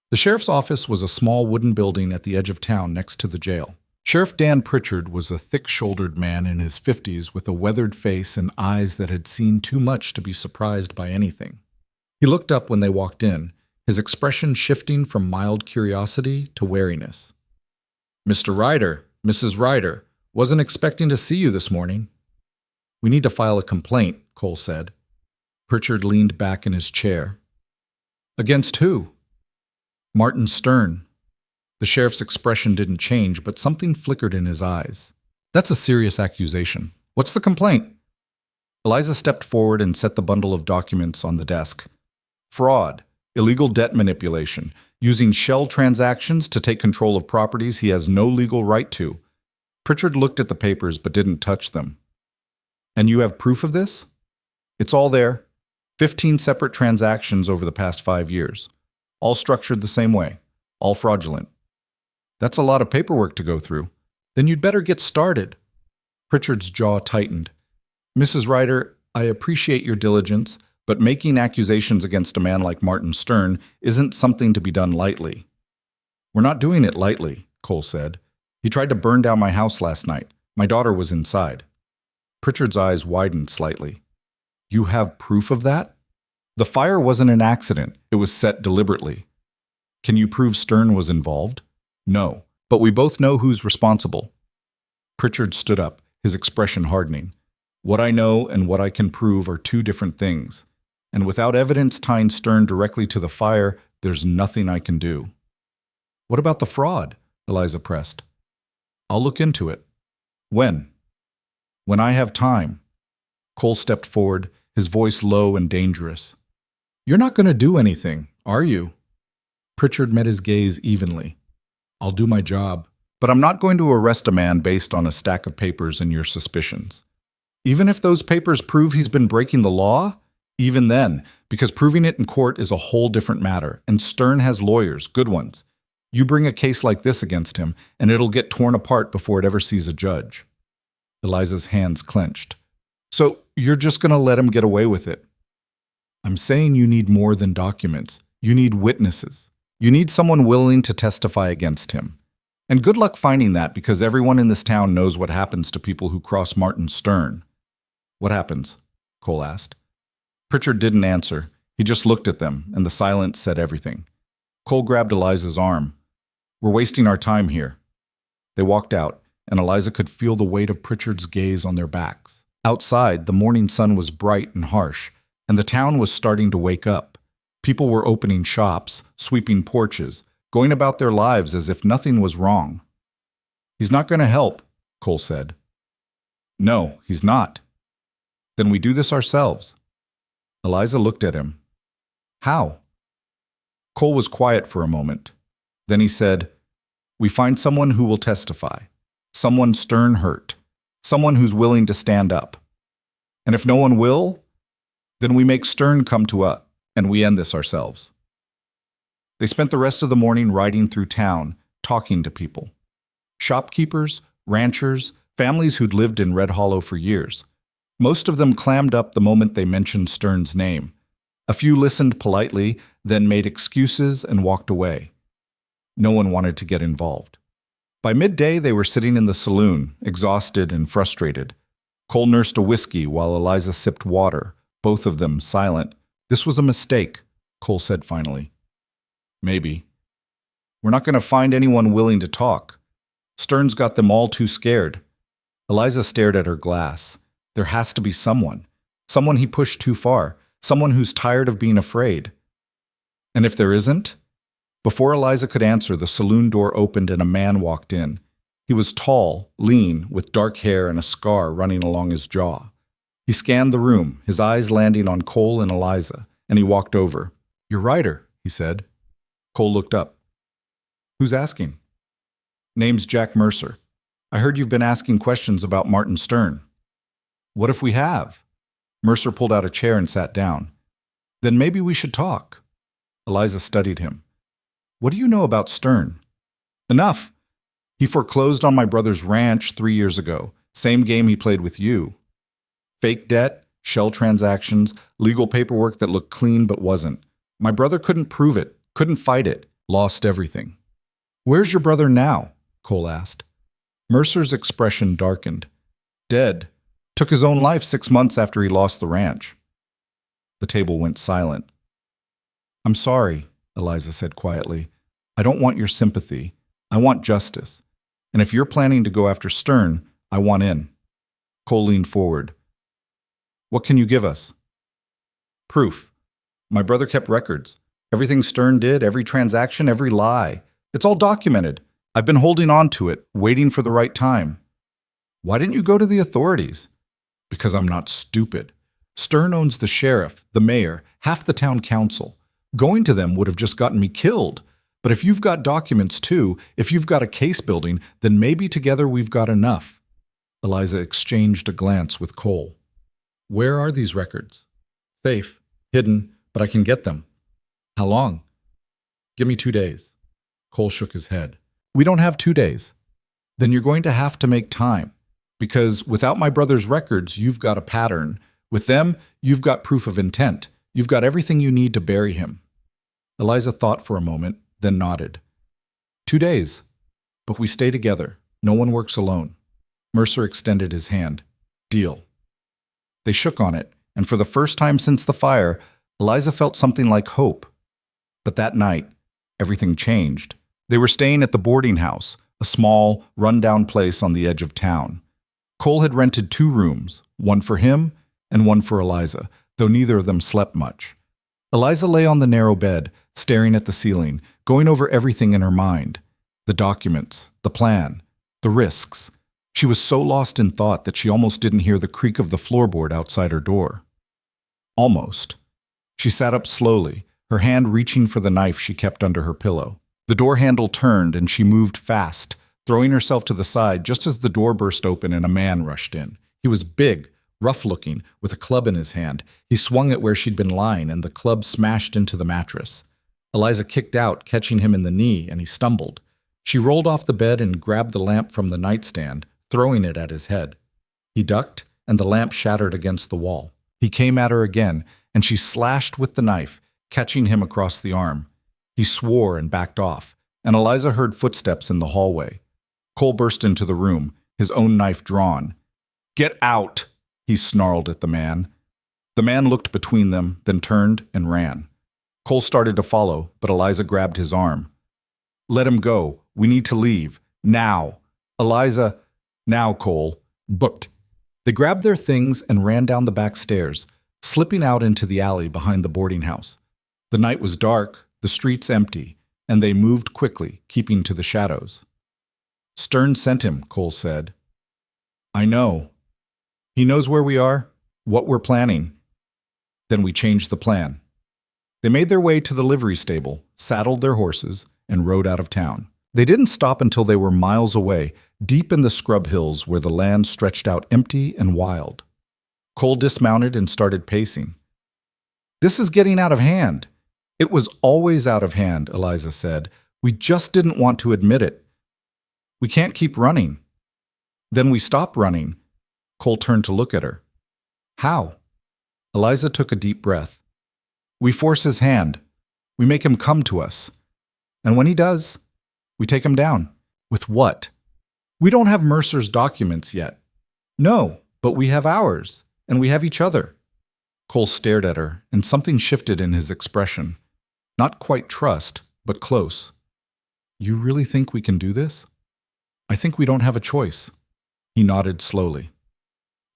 The sheriff's office was a small wooden building at the edge of town next to the jail. Sheriff Dan Pritchard was a thick-shouldered man in his 50s with a weathered face and eyes that had seen too much to be surprised by anything. He looked up when they walked in, his expression shifting from mild curiosity to wariness. "Mr. Ryder, Mrs. Ryder, wasn't expecting to see you this morning." "We need to file a complaint," Cole said. Pritchard leaned back in his chair. "Against who?" "Martin Stern." The sheriff's expression didn't change, but something flickered in his eyes. "That's a serious accusation. What's the complaint?" Eliza stepped forward and set the bundle of documents on the desk. "Fraud, illegal debt manipulation, using shell transactions to take control of properties he has no legal right to." Pritchard looked at the papers but didn't touch them. "And you have proof of this?" "It's all there. 15 separate transactions over the past 5 years. All structured the same way. All fraudulent." "That's a lot of paperwork to go through. Then you'd better get started." Pritchard's jaw tightened. "Mrs. Ryder, I appreciate your diligence, but making accusations against a man like Martin Stern isn't something to be done lightly." "We're not doing it lightly," Cole said. "He tried to burn down my house last night. My daughter was inside." Pritchard's eyes widened slightly. "You have proof of that?" "The fire wasn't an accident. It was set deliberately." "Can you prove Stern was involved?" "No, but we both know who's responsible." Pritchard stood up, his expression hardening. "What I know and what I can prove are two different things. And without evidence tying Stern directly to the fire, there's nothing I can do." "What about the fraud?" Eliza pressed. "I'll look into it." "When?" "When I have time." Cole stepped forward, his voice low and dangerous. "You're not going to do anything, are you?" Pritchard met his gaze evenly. "I'll do my job, but I'm not going to arrest a man based on a stack of papers and your suspicions. Even if those papers prove he's been breaking the law, even then, because proving it in court is a whole different matter, and Stern has lawyers, good ones. You bring a case like this against him, and it'll get torn apart before it ever sees a judge." Eliza's hands clenched. "So you're just going to let him get away with it?" "I'm saying you need more than documents. You need witnesses. You need someone willing to testify against him. And good luck finding that, because everyone in this town knows what happens to people who cross Martin Stern." "What happens?" Cole asked. Pritchard didn't answer. He just looked at them, and the silence said everything. Cole grabbed Eliza's arm. "We're wasting our time here." They walked out, and Eliza could feel the weight of Pritchard's gaze on their backs. Outside, the morning sun was bright and harsh, and the town was starting to wake up. People were opening shops, sweeping porches, going about their lives as if nothing was wrong. He's not going to help, Cole said. No, he's not. Then we do this ourselves. Eliza looked at him. How? Cole was quiet for a moment. Then he said, we find someone who will testify, someone Stern hurt, someone who's willing to stand up. And if no one will, then we make Stern come to us, and we end this ourselves. They spent the rest of the morning riding through town, talking to people. Shopkeepers, ranchers, families who'd lived in Red Hollow for years. Most of them clammed up the moment they mentioned Stern's name. A few listened politely, then made excuses and walked away. No one wanted to get involved. By midday, they were sitting in the saloon, exhausted and frustrated. Cole nursed a whiskey while Eliza sipped water, both of them silent. This was a mistake, Cole said finally. Maybe. We're not going to find anyone willing to talk. Stern's got them all too scared. Eliza stared at her glass. There has to be someone. Someone he pushed too far. Someone who's tired of being afraid. And if there isn't? Before Eliza could answer, the saloon door opened and a man walked in. He was tall, lean, with dark hair and a scar running along his jaw. He scanned the room, his eyes landing on Cole and Eliza, and he walked over. You're Ryder, he said. Cole looked up. Who's asking? Name's Jack Mercer. I heard you've been asking questions about Martin Stern. What if we have? Mercer pulled out a chair and sat down. Then maybe we should talk. Eliza studied him. What do you know about Stern? Enough. He foreclosed on my brother's ranch 3 years ago. Same game he played with you. Fake debt, shell transactions, legal paperwork that looked clean but wasn't. My brother couldn't prove it, couldn't fight it, lost everything. Where's your brother now? Cole asked. Mercer's expression darkened. Dead. Took his own life 6 months after he lost the ranch. The table went silent. I'm sorry, Eliza said quietly. I don't want your sympathy. I want justice. And if you're planning to go after Stern, I want in. Cole leaned forward. What can you give us? Proof. My brother kept records. Everything Stern did, every transaction, every lie. It's all documented. I've been holding on to it, waiting for the right time. Why didn't you go to the authorities? Because I'm not stupid. Stern owns the sheriff, the mayor, half the town council. Going to them would have just gotten me killed. But if you've got documents too, if you've got a case building, then maybe together we've got enough. Eliza exchanged a glance with Cole. Where are these records? Safe, hidden, but I can get them. How long? Give me 2 days. Cole shook his head. We don't have 2 days. Then you're going to have to make time. Because without my brother's records, you've got a pattern. With them, you've got proof of intent. You've got everything you need to bury him. Eliza thought for a moment, then nodded. 2 days. But we stay together. No one works alone. Mercer extended his hand. Deal. They shook on it, and for the first time since the fire, Eliza felt something like hope. But that night, everything changed. They were staying at the boarding house, a small, run-down place on the edge of town. Cole had rented 2 rooms, one for him and one for Eliza, though neither of them slept much. Eliza lay on the narrow bed, staring at the ceiling, going over everything in her mind. The documents, the plan, the risks. She was so lost in thought that she almost didn't hear the creak of the floorboard outside her door. Almost. She sat up slowly, her hand reaching for the knife she kept under her pillow. The door handle turned and she moved fast, throwing herself to the side just as the door burst open and a man rushed in. He was big, rough-looking, with a club in his hand. He swung it where she'd been lying, and the club smashed into the mattress. Eliza kicked out, catching him in the knee, and he stumbled. She rolled off the bed and grabbed the lamp from the nightstand, throwing it at his head. He ducked, and the lamp shattered against the wall. He came at her again, and she slashed with the knife, catching him across the arm. He swore and backed off, and Eliza heard footsteps in the hallway. Cole burst into the room, his own knife drawn. "Get out!" he snarled at the man. The man looked between them, then turned and ran. Cole started to follow, but Eliza grabbed his arm. "Let him go. We need to leave. Now." Eliza, "Now, Cole." Booked. They grabbed their things and ran down the back stairs, slipping out into the alley behind the boarding house. The night was dark, the streets empty, and they moved quickly, keeping to the shadows. Stern sent him, Cole said. I know. He knows where we are, what we're planning. Then we changed the plan. They made their way to the livery stable, saddled their horses, and rode out of town. They didn't stop until they were miles away, deep in the scrub hills where the land stretched out empty and wild. Cole dismounted and started pacing. This is getting out of hand. It was always out of hand, Eliza said. We just didn't want to admit it. We can't keep running. Then we stopped running. Cole turned to look at her. How? Eliza took a deep breath. We force his hand. We make him come to us. And when he does, we take him down. With what? We don't have Mercer's documents yet. No, but we have ours, and we have each other. Cole stared at her, and something shifted in his expression. Not quite trust, but close. You really think we can do this? I think we don't have a choice. He nodded slowly.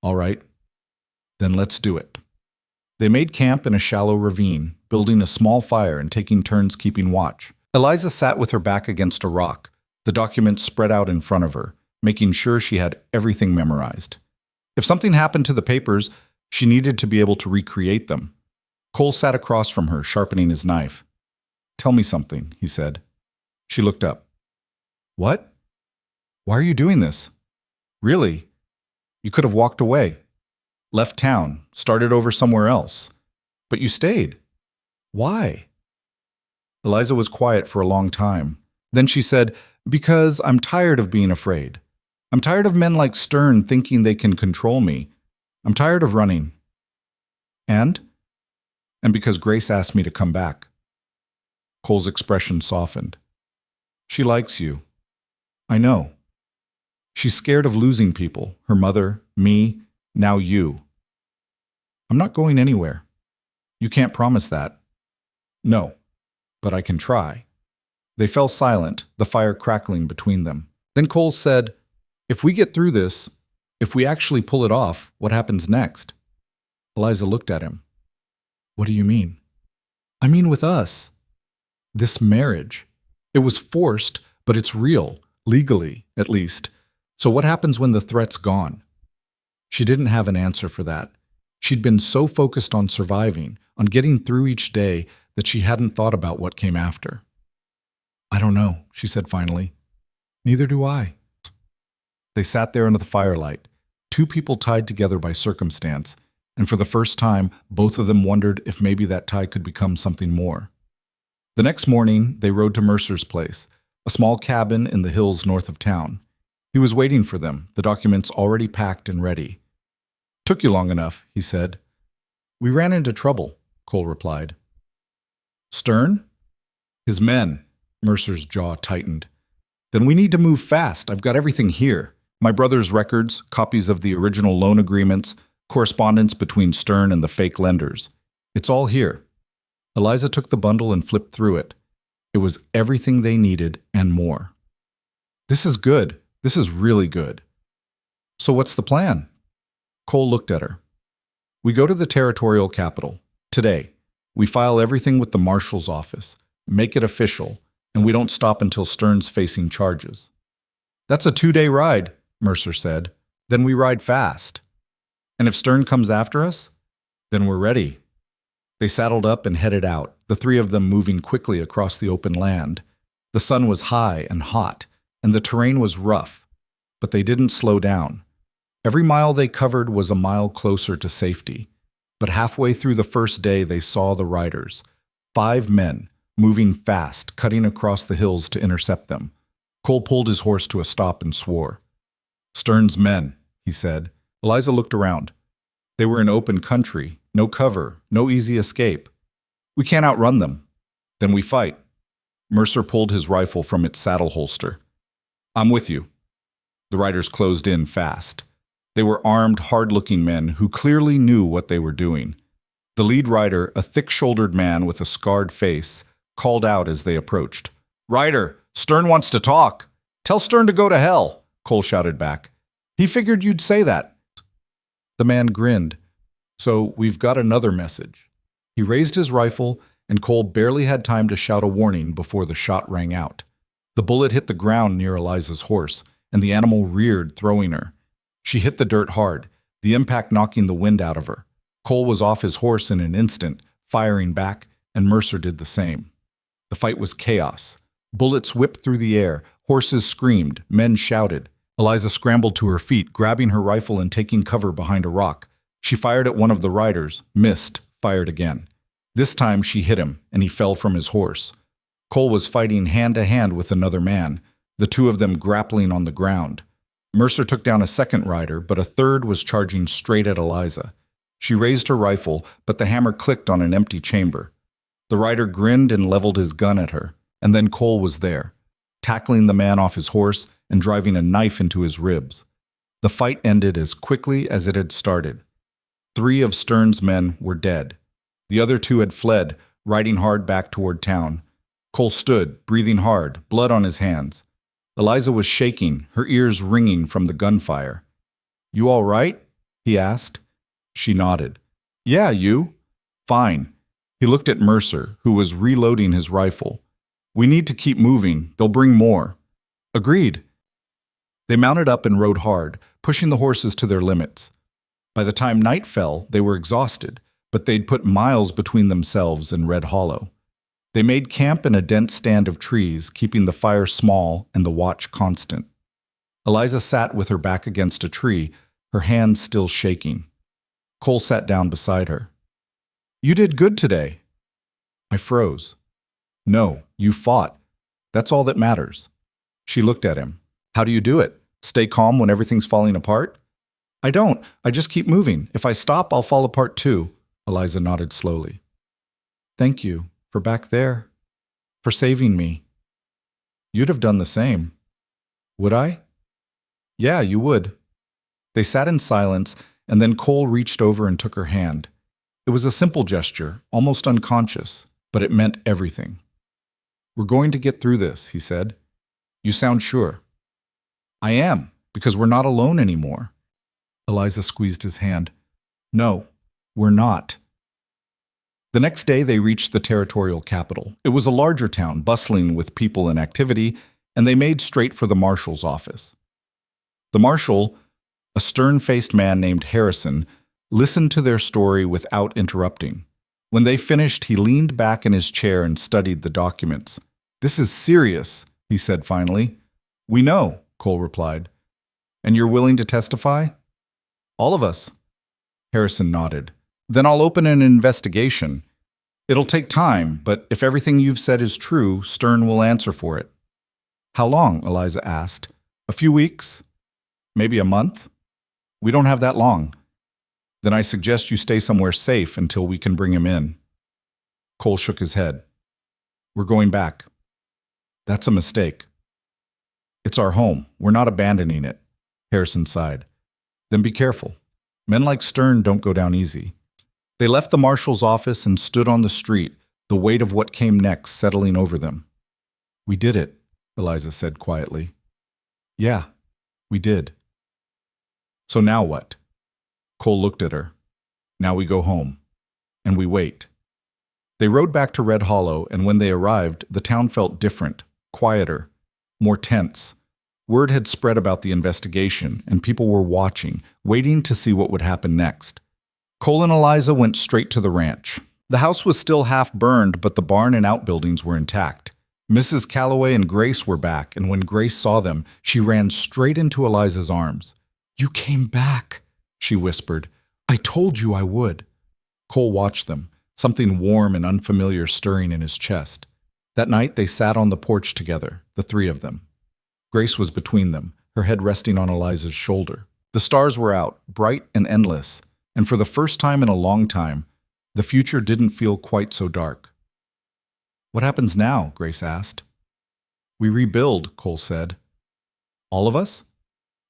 All right, then let's do it. They made camp in a shallow ravine, building a small fire and taking turns keeping watch. Eliza sat with her back against a rock, the documents spread out in front of her, making sure she had everything memorized. If something happened to the papers, she needed to be able to recreate them. Cole sat across from her, sharpening his knife. Tell me something, he said. She looked up. What? Why are you doing this? Really? You could have walked away. Left town, started over somewhere else. But you stayed. Why? Eliza was quiet for a long time. Then she said, Because I'm tired of being afraid. I'm tired of men like Stern thinking they can control me. I'm tired of running. And because Grace asked me to come back. Cole's expression softened. She likes you. I know. She's scared of losing people, her mother, me, now you. I'm not going anywhere. You can't promise that. No, but I can try. They fell silent, the fire crackling between them. Then Cole said, If we get through this, if we actually pull it off, what happens next? Eliza looked at him. What do you mean? I mean with us. This marriage. It was forced, but it's real, legally, at least. So what happens when the threat's gone? She didn't have an answer for that. She'd been so focused on surviving, on getting through each day, that she hadn't thought about what came after. I don't know, she said finally. Neither do I. They sat there under the firelight, two people tied together by circumstance, and for the first time, both of them wondered if maybe that tie could become something more. The next morning, they rode to Mercer's place, a small cabin in the hills north of town. He was waiting for them, the documents already packed and ready. Took you long enough, he said. We ran into trouble, Cole replied. Stern? His men. Mercer's jaw tightened. Then we need to move fast. I've got everything here. My brother's records, copies of the original loan agreements, correspondence between Stern and the fake lenders. It's all here. Eliza took the bundle and flipped through it. It was everything they needed and more. This is good. This is really good. So what's the plan? Cole looked at her. We go to the territorial capital. Today. We file everything with the marshal's office, make it official, and we don't stop until Stern's facing charges. That's a 2-day ride, Mercer said. Then we ride fast. And if Stern comes after us, then we're ready. They saddled up and headed out, the three of them moving quickly across the open land. The sun was high and hot, and the terrain was rough, but they didn't slow down. Every mile they covered was a mile closer to safety. But halfway through the first day, they saw the riders, 5 men, moving fast, cutting across the hills to intercept them. Cole pulled his horse to a stop and swore. Stern's men, he said. Eliza looked around. They were in open country, no cover, no easy escape. We can't outrun them. Then we fight. Mercer pulled his rifle from its saddle holster. I'm with you. The riders closed in fast. They were armed, hard-looking men who clearly knew what they were doing. The lead rider, a thick-shouldered man with a scarred face, called out as they approached. Rider, Stern wants to talk. Tell Stern to go to hell, Cole shouted back. He figured you'd say that. The man grinned. So we've got another message. He raised his rifle, and Cole barely had time to shout a warning before the shot rang out. The bullet hit the ground near Eliza's horse, and the animal reared, throwing her. She hit the dirt hard, the impact knocking the wind out of her. Cole was off his horse in an instant, firing back, and Mercer did the same. The fight was chaos. Bullets whipped through the air, horses screamed, men shouted. Eliza scrambled to her feet, grabbing her rifle and taking cover behind a rock. She fired at one of the riders, missed, fired again. This time she hit him, and he fell from his horse. Cole was fighting hand-to-hand with another man, the two of them grappling on the ground. Mercer took down a second rider, but a third was charging straight at Eliza. She raised her rifle, but the hammer clicked on an empty chamber. The rider grinned and leveled his gun at her, and then Cole was there, tackling the man off his horse and driving a knife into his ribs. The fight ended as quickly as it had started. 3 of Stern's men were dead. The other 2 had fled, riding hard back toward town. Cole stood, breathing hard, blood on his hands. Eliza was shaking, her ears ringing from the gunfire. "You all right?" he asked. She nodded. "Yeah, you?" "Fine." He looked at Mercer, who was reloading his rifle. "We need to keep moving. They'll bring more." "Agreed." They mounted up and rode hard, pushing the horses to their limits. By the time night fell, they were exhausted, but they'd put miles between themselves and Red Hollow. They made camp in a dense stand of trees, keeping the fire small and the watch constant. Eliza sat with her back against a tree, her hands still shaking. Cole sat down beside her. "You did good today." I froze. "No, you fought. That's all that matters." She looked at him. "How do you do it? Stay calm when everything's falling apart?" "I don't. I just keep moving. If I stop, I'll fall apart too." Eliza nodded slowly. "Thank you. For back there. For saving me." "You'd have done the same." "Would I?" "Yeah, you would." They sat in silence, and then Cole reached over and took her hand. It was a simple gesture, almost unconscious, but it meant everything. "We're going to get through this," he said. "You sound sure." "I am, because we're not alone anymore." Eliza squeezed his hand. "No, we're not." The next day they reached the territorial capital. It was a larger town, bustling with people and activity, and they made straight for the marshal's office. The marshal, a stern-faced man named Harrison, listened to their story without interrupting. When they finished, he leaned back in his chair and studied the documents. "This is serious," he said finally. "We know," Cole replied. "And you're willing to testify?" "All of us." Harrison nodded. "Then I'll open an investigation. It'll take time, but if everything you've said is true, Stern will answer for it." "How long?" Eliza asked. "A few weeks? Maybe a month? We don't have that long." "Then I suggest you stay somewhere safe until we can bring him in." Cole shook his head. "We're going back." "That's a mistake." "It's our home. We're not abandoning it." Harrison sighed. "Then be careful. Men like Stern don't go down easy." They left the marshal's office and stood on the street, the weight of what came next settling over them. "We did it," Eliza said quietly. "Yeah, we did." "So now what?" Cole looked at her. "Now we go home. And we wait." They rode back to Red Hollow, and when they arrived, the town felt different, quieter, more tense. Word had spread about the investigation, and people were watching, waiting to see what would happen next. Cole and Eliza went straight to the ranch. The house was still half burned, but the barn and outbuildings were intact. Mrs. Calloway and Grace were back, and when Grace saw them, she ran straight into Eliza's arms. "You came back," she whispered. "I told you I would." Cole watched them, something warm and unfamiliar stirring in his chest. That night they sat on the porch together, the 3 of them. Grace was between them, her head resting on Eliza's shoulder. The stars were out, bright and endless, and for the first time in a long time, the future didn't feel quite so dark. "What happens now?" Grace asked. "We rebuild," Cole said. "All of us?"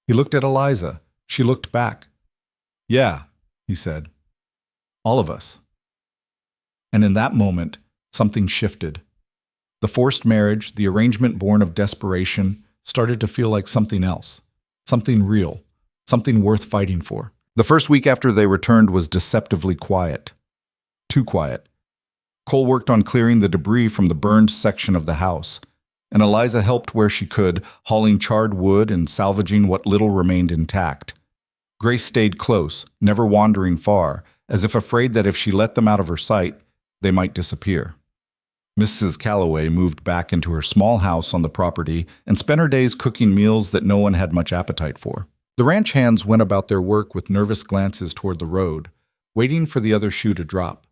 He looked at Eliza. She looked back. "Yeah," he said. "All of us." And in that moment, something shifted. The forced marriage, the arrangement born of desperation, started to feel like something else, something real, something worth fighting for. The first week after they returned was deceptively quiet. Too quiet. Cole worked on clearing the debris from the burned section of the house. and Eliza helped where she could, hauling charred wood and salvaging what little remained intact. Grace stayed close, never wandering far, as if afraid that if she let them out of her sight, they might disappear. Mrs. Calloway moved back into her small house on the property and spent her days cooking meals that no one had much appetite for. The ranch hands went about their work with nervous glances toward the road, waiting for the other shoe to drop,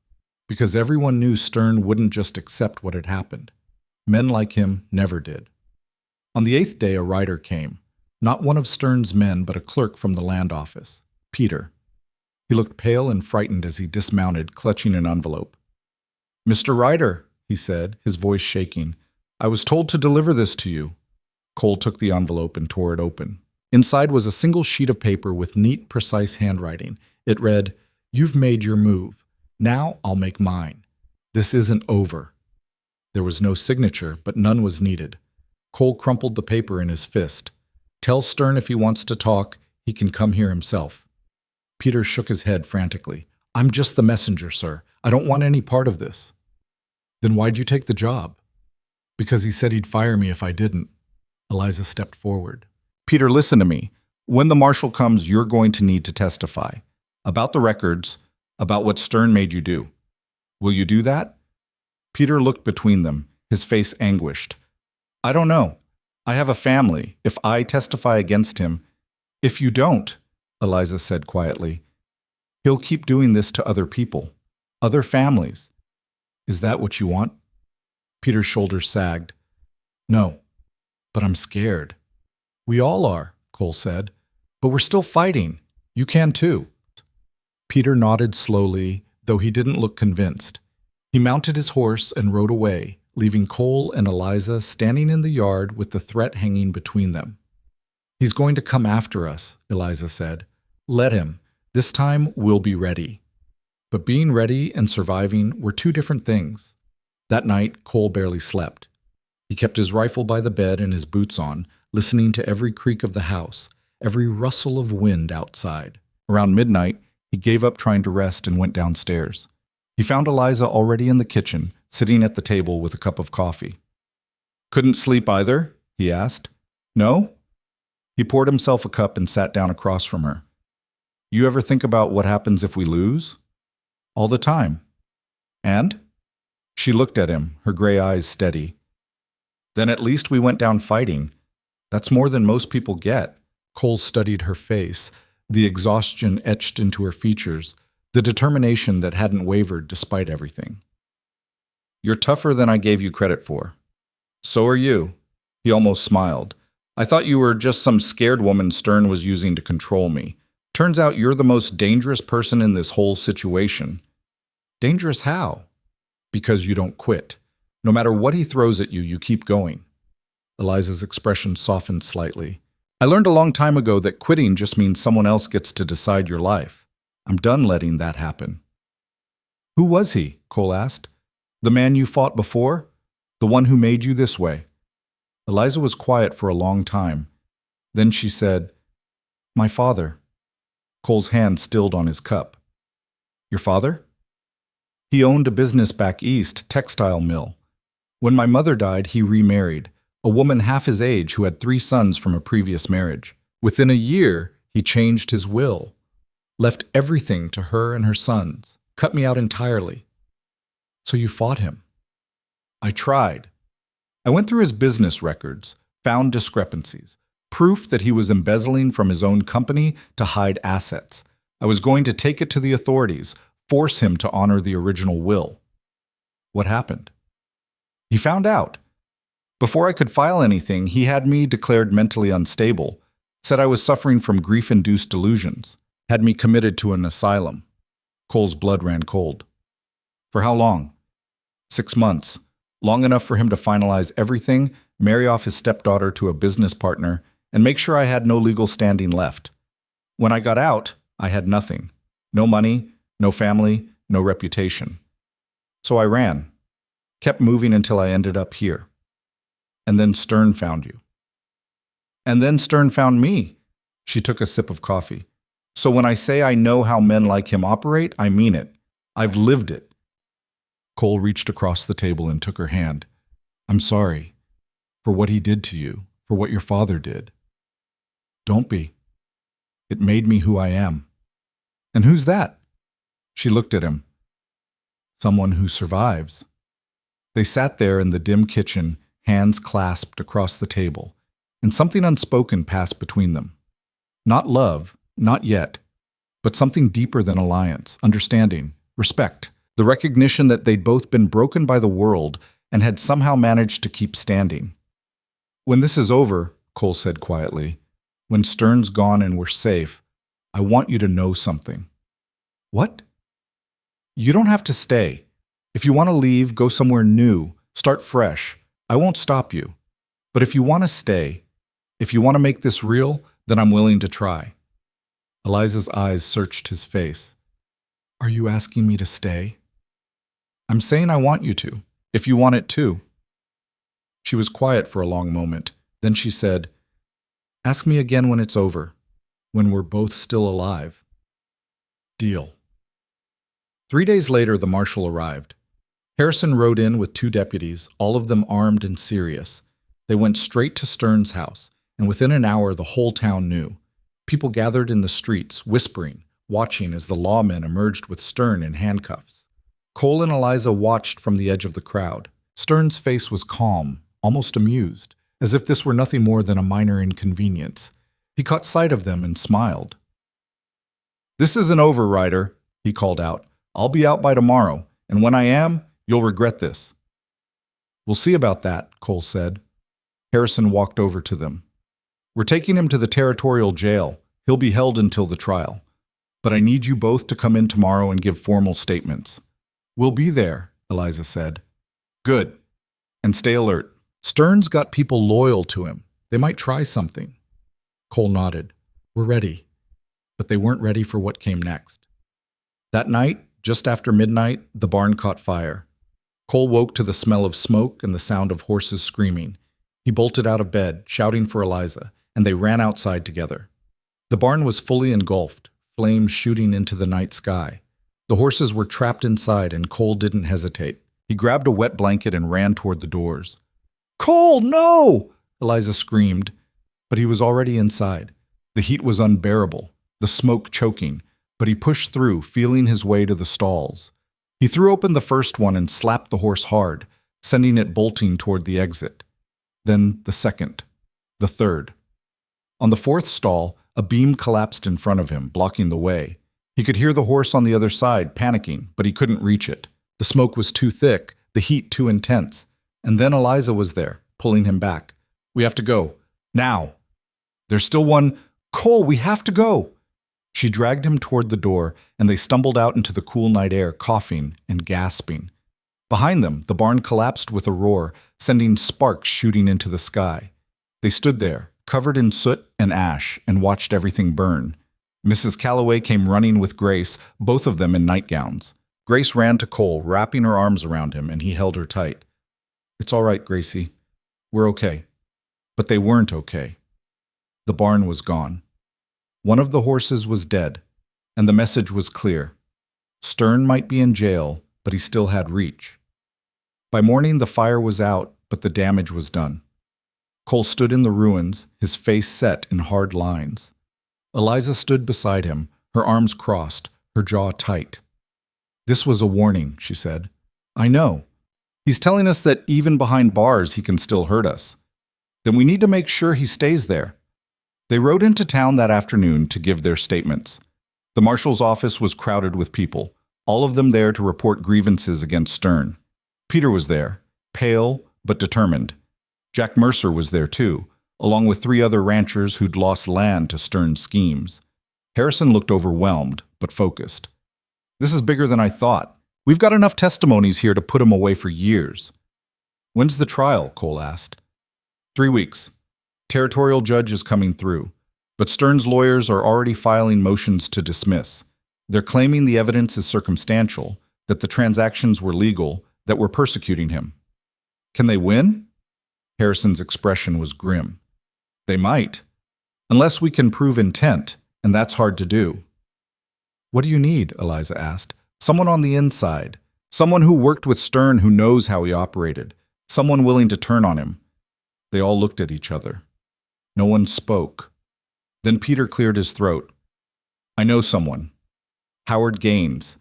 because everyone knew Stern wouldn't just accept what had happened. Men like him never did. On the 8th day, a rider came, not one of Stern's men, but a clerk from the land office, Peter. He looked pale and frightened as he dismounted, clutching an envelope. "Mr. Ryder," he said, his voice shaking, "I was told to deliver this to you." Cole took the envelope and tore it open. Inside was a single sheet of paper with neat, precise handwriting. It read, "You've made your move. Now I'll make mine. This isn't over." There was no signature, but none was needed. Cole crumpled the paper in his fist. "Tell Stern if he wants to talk, he can come here himself." Peter shook his head frantically. "I'm just the messenger, sir. I don't want any part of this." "Then why'd you take the job?" "Because he said he'd fire me if I didn't." Eliza stepped forward. "Peter, listen to me. When the marshal comes, you're going to need to testify. About the records, about what Stern made you do. Will you do that?" Peter looked between them, his face anguished. "I don't know. I have a family. If I testify against him—" "If you don't," Eliza said quietly, "he'll keep doing this to other people, other families. Is that what you want?" Peter's shoulders sagged. "No, but I'm scared." "We all are," Cole said, "but we're still fighting. You can too." Peter nodded slowly, though he didn't look convinced. He mounted his horse and rode away, leaving Cole and Eliza standing in the yard with the threat hanging between them. "He's going to come after us," Eliza said. "Let him. This time we'll be ready." But being ready and surviving were two different things. That night, Cole barely slept. He kept his rifle by the bed and his boots on, listening to every creak of the house, every rustle of wind outside. Around midnight, he gave up trying to rest and went downstairs. He found Eliza already in the kitchen, sitting at the table with a cup of coffee. "Couldn't sleep either?" he asked. "No?" He poured himself a cup and sat down across from her. "You ever think about what happens if we lose?" "All the time." "And?" She looked at him, her gray eyes steady. "Then at least we went down fighting. That's more than most people get." Cole studied her face, the exhaustion etched into her features, the determination that hadn't wavered despite everything. "You're tougher than I gave you credit for." "So are you." He almost smiled. "I thought you were just some scared woman Stern was using to control me. Turns out you're the most dangerous person in this whole situation." "Dangerous how?" "Because you don't quit. No matter what he throws at you, you keep going." Eliza's expression softened slightly. "I learned a long time ago that quitting just means someone else gets to decide your life. I'm done letting that happen." "Who was he?" Cole asked. "The man you fought before? The one who made you this way?" Eliza was quiet for a long time. Then she said, "My father." Cole's hand stilled on his cup. "Your father?" "He owned a business back east, textile mill. When my mother died, he remarried, a woman half his age who had 3 sons from a previous marriage. Within a year, he changed his will, left everything to her and her sons, cut me out entirely." "So you fought him?" "I tried. I went through his business records, found discrepancies, proof that he was embezzling from his own company to hide assets. I was going to take it to the authorities, force him to honor the original will." "What happened?" "He found out. Before I could file anything, he had me declared mentally unstable, said I was suffering from grief-induced delusions, had me committed to an asylum." Cole's blood ran cold. "For how long?" 6 months. Long enough for him to finalize everything, marry off his stepdaughter to a business partner, and make sure I had no legal standing left. When I got out, I had nothing. No money, no family, no reputation. So I ran. Kept moving until I ended up here. And then Stern found you." "And then Stern found me." She took a sip of coffee. "So when I say I know how men like him operate, I mean it. I've lived it." Cole reached across the table and took her hand. "I'm sorry. for what he did to you, for what your father did. Don't be. It made me who I am. And who's that? She looked at him. Someone who survives. They sat there in the dim kitchen, hands clasped across the table, and something unspoken passed between them. Not love, not yet, but something deeper than alliance, understanding, respect, the recognition that they'd both been broken by the world and had somehow managed to keep standing. When this is over, Cole said quietly, when Stern's gone and we're safe, I want you to know something. What? You don't have to stay. If you want to leave, go somewhere new, start fresh. I won't stop you. But if you want to stay, if you want to make this real, then I'm willing to try. Eliza's eyes searched his face. Are you asking me to stay? I'm saying I want you to, if you want it too. She was quiet for a long moment. Then she said, ask me again when it's over, when we're both still alive. Deal. 3 days later, the marshal arrived. Harrison rode in with 2 deputies, all of them armed and serious. They went straight to Stern's house, and within an hour the whole town knew. People gathered in the streets, whispering, watching as the lawmen emerged with Stern in handcuffs. Cole and Eliza watched from the edge of the crowd. Stern's face was calm, almost amused, as if this were nothing more than a minor inconvenience. He caught sight of them and smiled. This isn't over, Ryder, he called out. I'll be out by tomorrow, and when I am, you'll regret this. We'll see about that, Cole said. Harrison walked over to them. We're taking him to the territorial jail. He'll be held until the trial. But I need you both to come in tomorrow and give formal statements. We'll be there, Eliza said. Good. And stay alert. Stern's got people loyal to him. They might try something. Cole nodded. We're ready. But they weren't ready for what came next. That night, just after midnight, the barn caught fire. Cole woke to the smell of smoke and the sound of horses screaming. He bolted out of bed, shouting for Eliza, and they ran outside together. The barn was fully engulfed, flames shooting into the night sky. The horses were trapped inside, and Cole didn't hesitate. He grabbed a wet blanket and ran toward the doors. Cole, no! Eliza screamed, but he was already inside. The heat was unbearable, the smoke choking, but he pushed through, feeling his way to the stalls. He threw open the first one and slapped the horse hard, sending it bolting toward the exit. Then the second, the third. On the 4th stall, a beam collapsed in front of him, blocking the way. He could hear the horse on the other side, panicking, but he couldn't reach it. The smoke was too thick, the heat too intense. And then Eliza was there, pulling him back. We have to go. Now. There's still one. Cole, we have to go. She dragged him toward the door, and they stumbled out into the cool night air, coughing and gasping. Behind them, the barn collapsed with a roar, sending sparks shooting into the sky. They stood there, covered in soot and ash, and watched everything burn. Mrs. Calloway came running with Grace, both of them in nightgowns. Grace ran to Cole, wrapping her arms around him, and he held her tight. It's all right, Gracie. We're okay. But they weren't okay. The barn was gone. One of the horses was dead, and the message was clear. Stern might be in jail, but he still had reach. By morning, the fire was out, but the damage was done. Cole stood in the ruins, his face set in hard lines. Eliza stood beside him, her arms crossed, her jaw tight. This was a warning, she said. I know. He's telling us that even behind bars he can still hurt us. Then we need to make sure he stays there. They rode into town that afternoon to give their statements. The marshal's office was crowded with people, all of them there to report grievances against Stern. Peter was there, pale but determined. Jack Mercer was there too, along with 3 other ranchers who'd lost land to Stern's schemes. Harrison looked overwhelmed, but focused. This is bigger than I thought. We've got enough testimonies here to put him away for years. When's the trial? Cole asked. 3 weeks. Territorial judge is coming through, but Stern's lawyers are already filing motions to dismiss. They're claiming the evidence is circumstantial, that the transactions were legal, that we're persecuting him. Can they win? Harrison's expression was grim. They might, unless we can prove intent, and that's hard to do. What do you need? Eliza asked. Someone on the inside. Someone who worked with Stern who knows how he operated. Someone willing to turn on him. They all looked at each other. No one spoke. Then Peter cleared his throat. I know someone. Howard Gaines,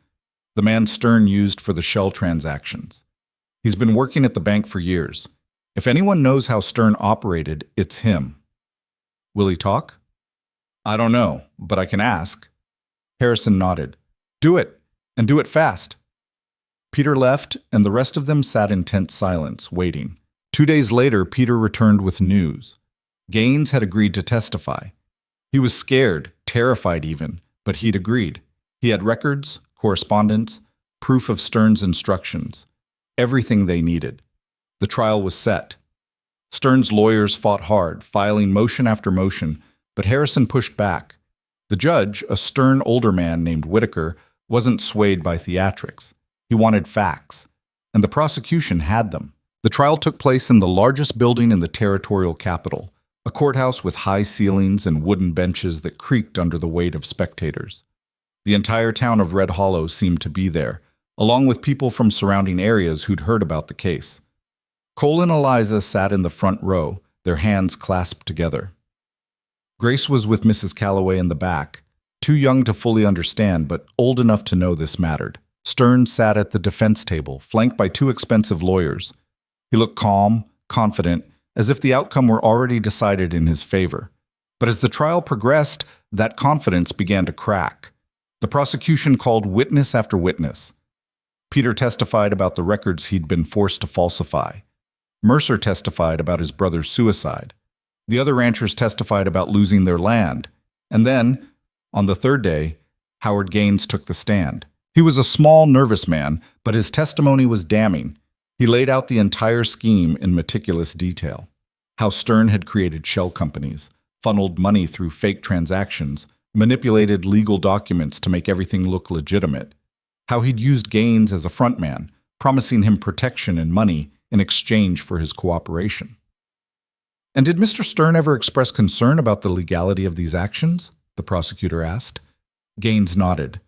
the man Stern used for the shell transactions. He's been working at the bank for years. If anyone knows how Stern operated, it's him. Will he talk? I don't know, but I can ask. Harrison nodded. Do it, and do it fast. Peter left, and the rest of them sat in tense silence, waiting. 2 days later, Peter returned with news. Gaines had agreed to testify. He was scared, terrified even, but he'd agreed. He had records, correspondence, proof of Stern's instructions, everything they needed. The trial was set. Stern's lawyers fought hard, filing motion after motion, but Harrison pushed back. The judge, a stern older man named Whitaker, wasn't swayed by theatrics. He wanted facts, and the prosecution had them. The trial took place in the largest building in the territorial capital, a courthouse with high ceilings and wooden benches that creaked under the weight of spectators. The entire town of Red Hollow seemed to be there, along with people from surrounding areas who'd heard about the case. Cole and Eliza sat in the front row, their hands clasped together. Grace was with Mrs. Calloway in the back, too young to fully understand, but old enough to know this mattered. Stern sat at the defense table, flanked by 2 expensive lawyers. He looked calm, confident, as if the outcome were already decided in his favor. But as the trial progressed, that confidence began to crack. The prosecution called witness after witness. Peter testified about the records he'd been forced to falsify. Mercer testified about his brother's suicide. The other ranchers testified about losing their land. And then, on the 3rd day, Howard Gaines took the stand. He was a small, nervous man, but his testimony was damning. He laid out the entire scheme in meticulous detail. How Stern had created shell companies, funneled money through fake transactions, manipulated legal documents to make everything look legitimate. How he'd used Gaines as a frontman, promising him protection and money in exchange for his cooperation. And did Mr. Stern ever express concern about the legality of these actions? The prosecutor asked. Gaines nodded.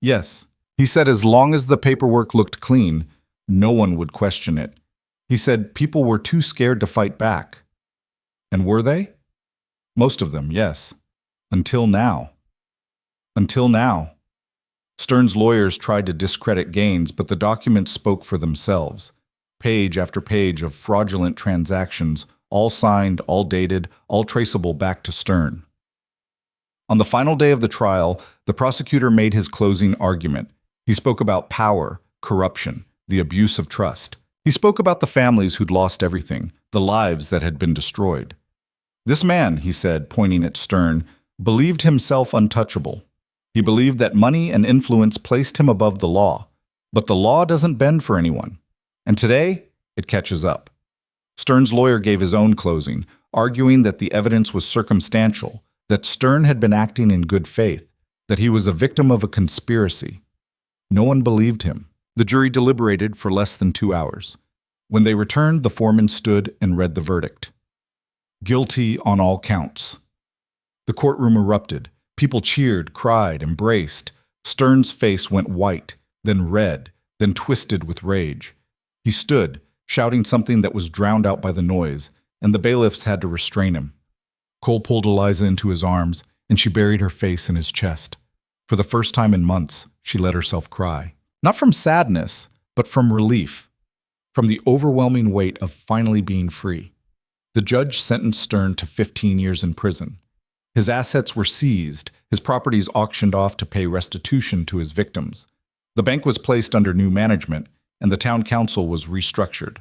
Yes, he said as long as the paperwork looked clean, no one would question it. He said people were too scared to fight back. And were they? Most of them, yes. Until now. Until now. Stern's lawyers tried to discredit Gaines, but the documents spoke for themselves. Page after page of fraudulent transactions, all signed, all dated, all traceable back to Stern. On the final day of the trial, the prosecutor made his closing argument. He spoke about power, corruption, the abuse of trust. He spoke about the families who'd lost everything, the lives that had been destroyed. This man, he said, pointing at Stern, believed himself untouchable. He believed that money and influence placed him above the law. But the law doesn't bend for anyone. And today, it catches up. Stern's lawyer gave his own closing, arguing that the evidence was circumstantial, that Stern had been acting in good faith, that he was a victim of a conspiracy. No one believed him. The jury deliberated for less than 2 hours. When they returned, the foreman stood and read the verdict. Guilty on all counts. The courtroom erupted. People cheered, cried, embraced. Stern's face went white, then red, then twisted with rage. He stood, shouting something that was drowned out by the noise, and the bailiffs had to restrain him. Cole pulled Eliza into his arms, and she buried her face in his chest. For the first time in months, she let herself cry. Not from sadness, but from relief, from the overwhelming weight of finally being free. The judge sentenced Stern to 15 years in prison. His assets were seized, his properties auctioned off to pay restitution to his victims. The bank was placed under new management, and the town council was restructured.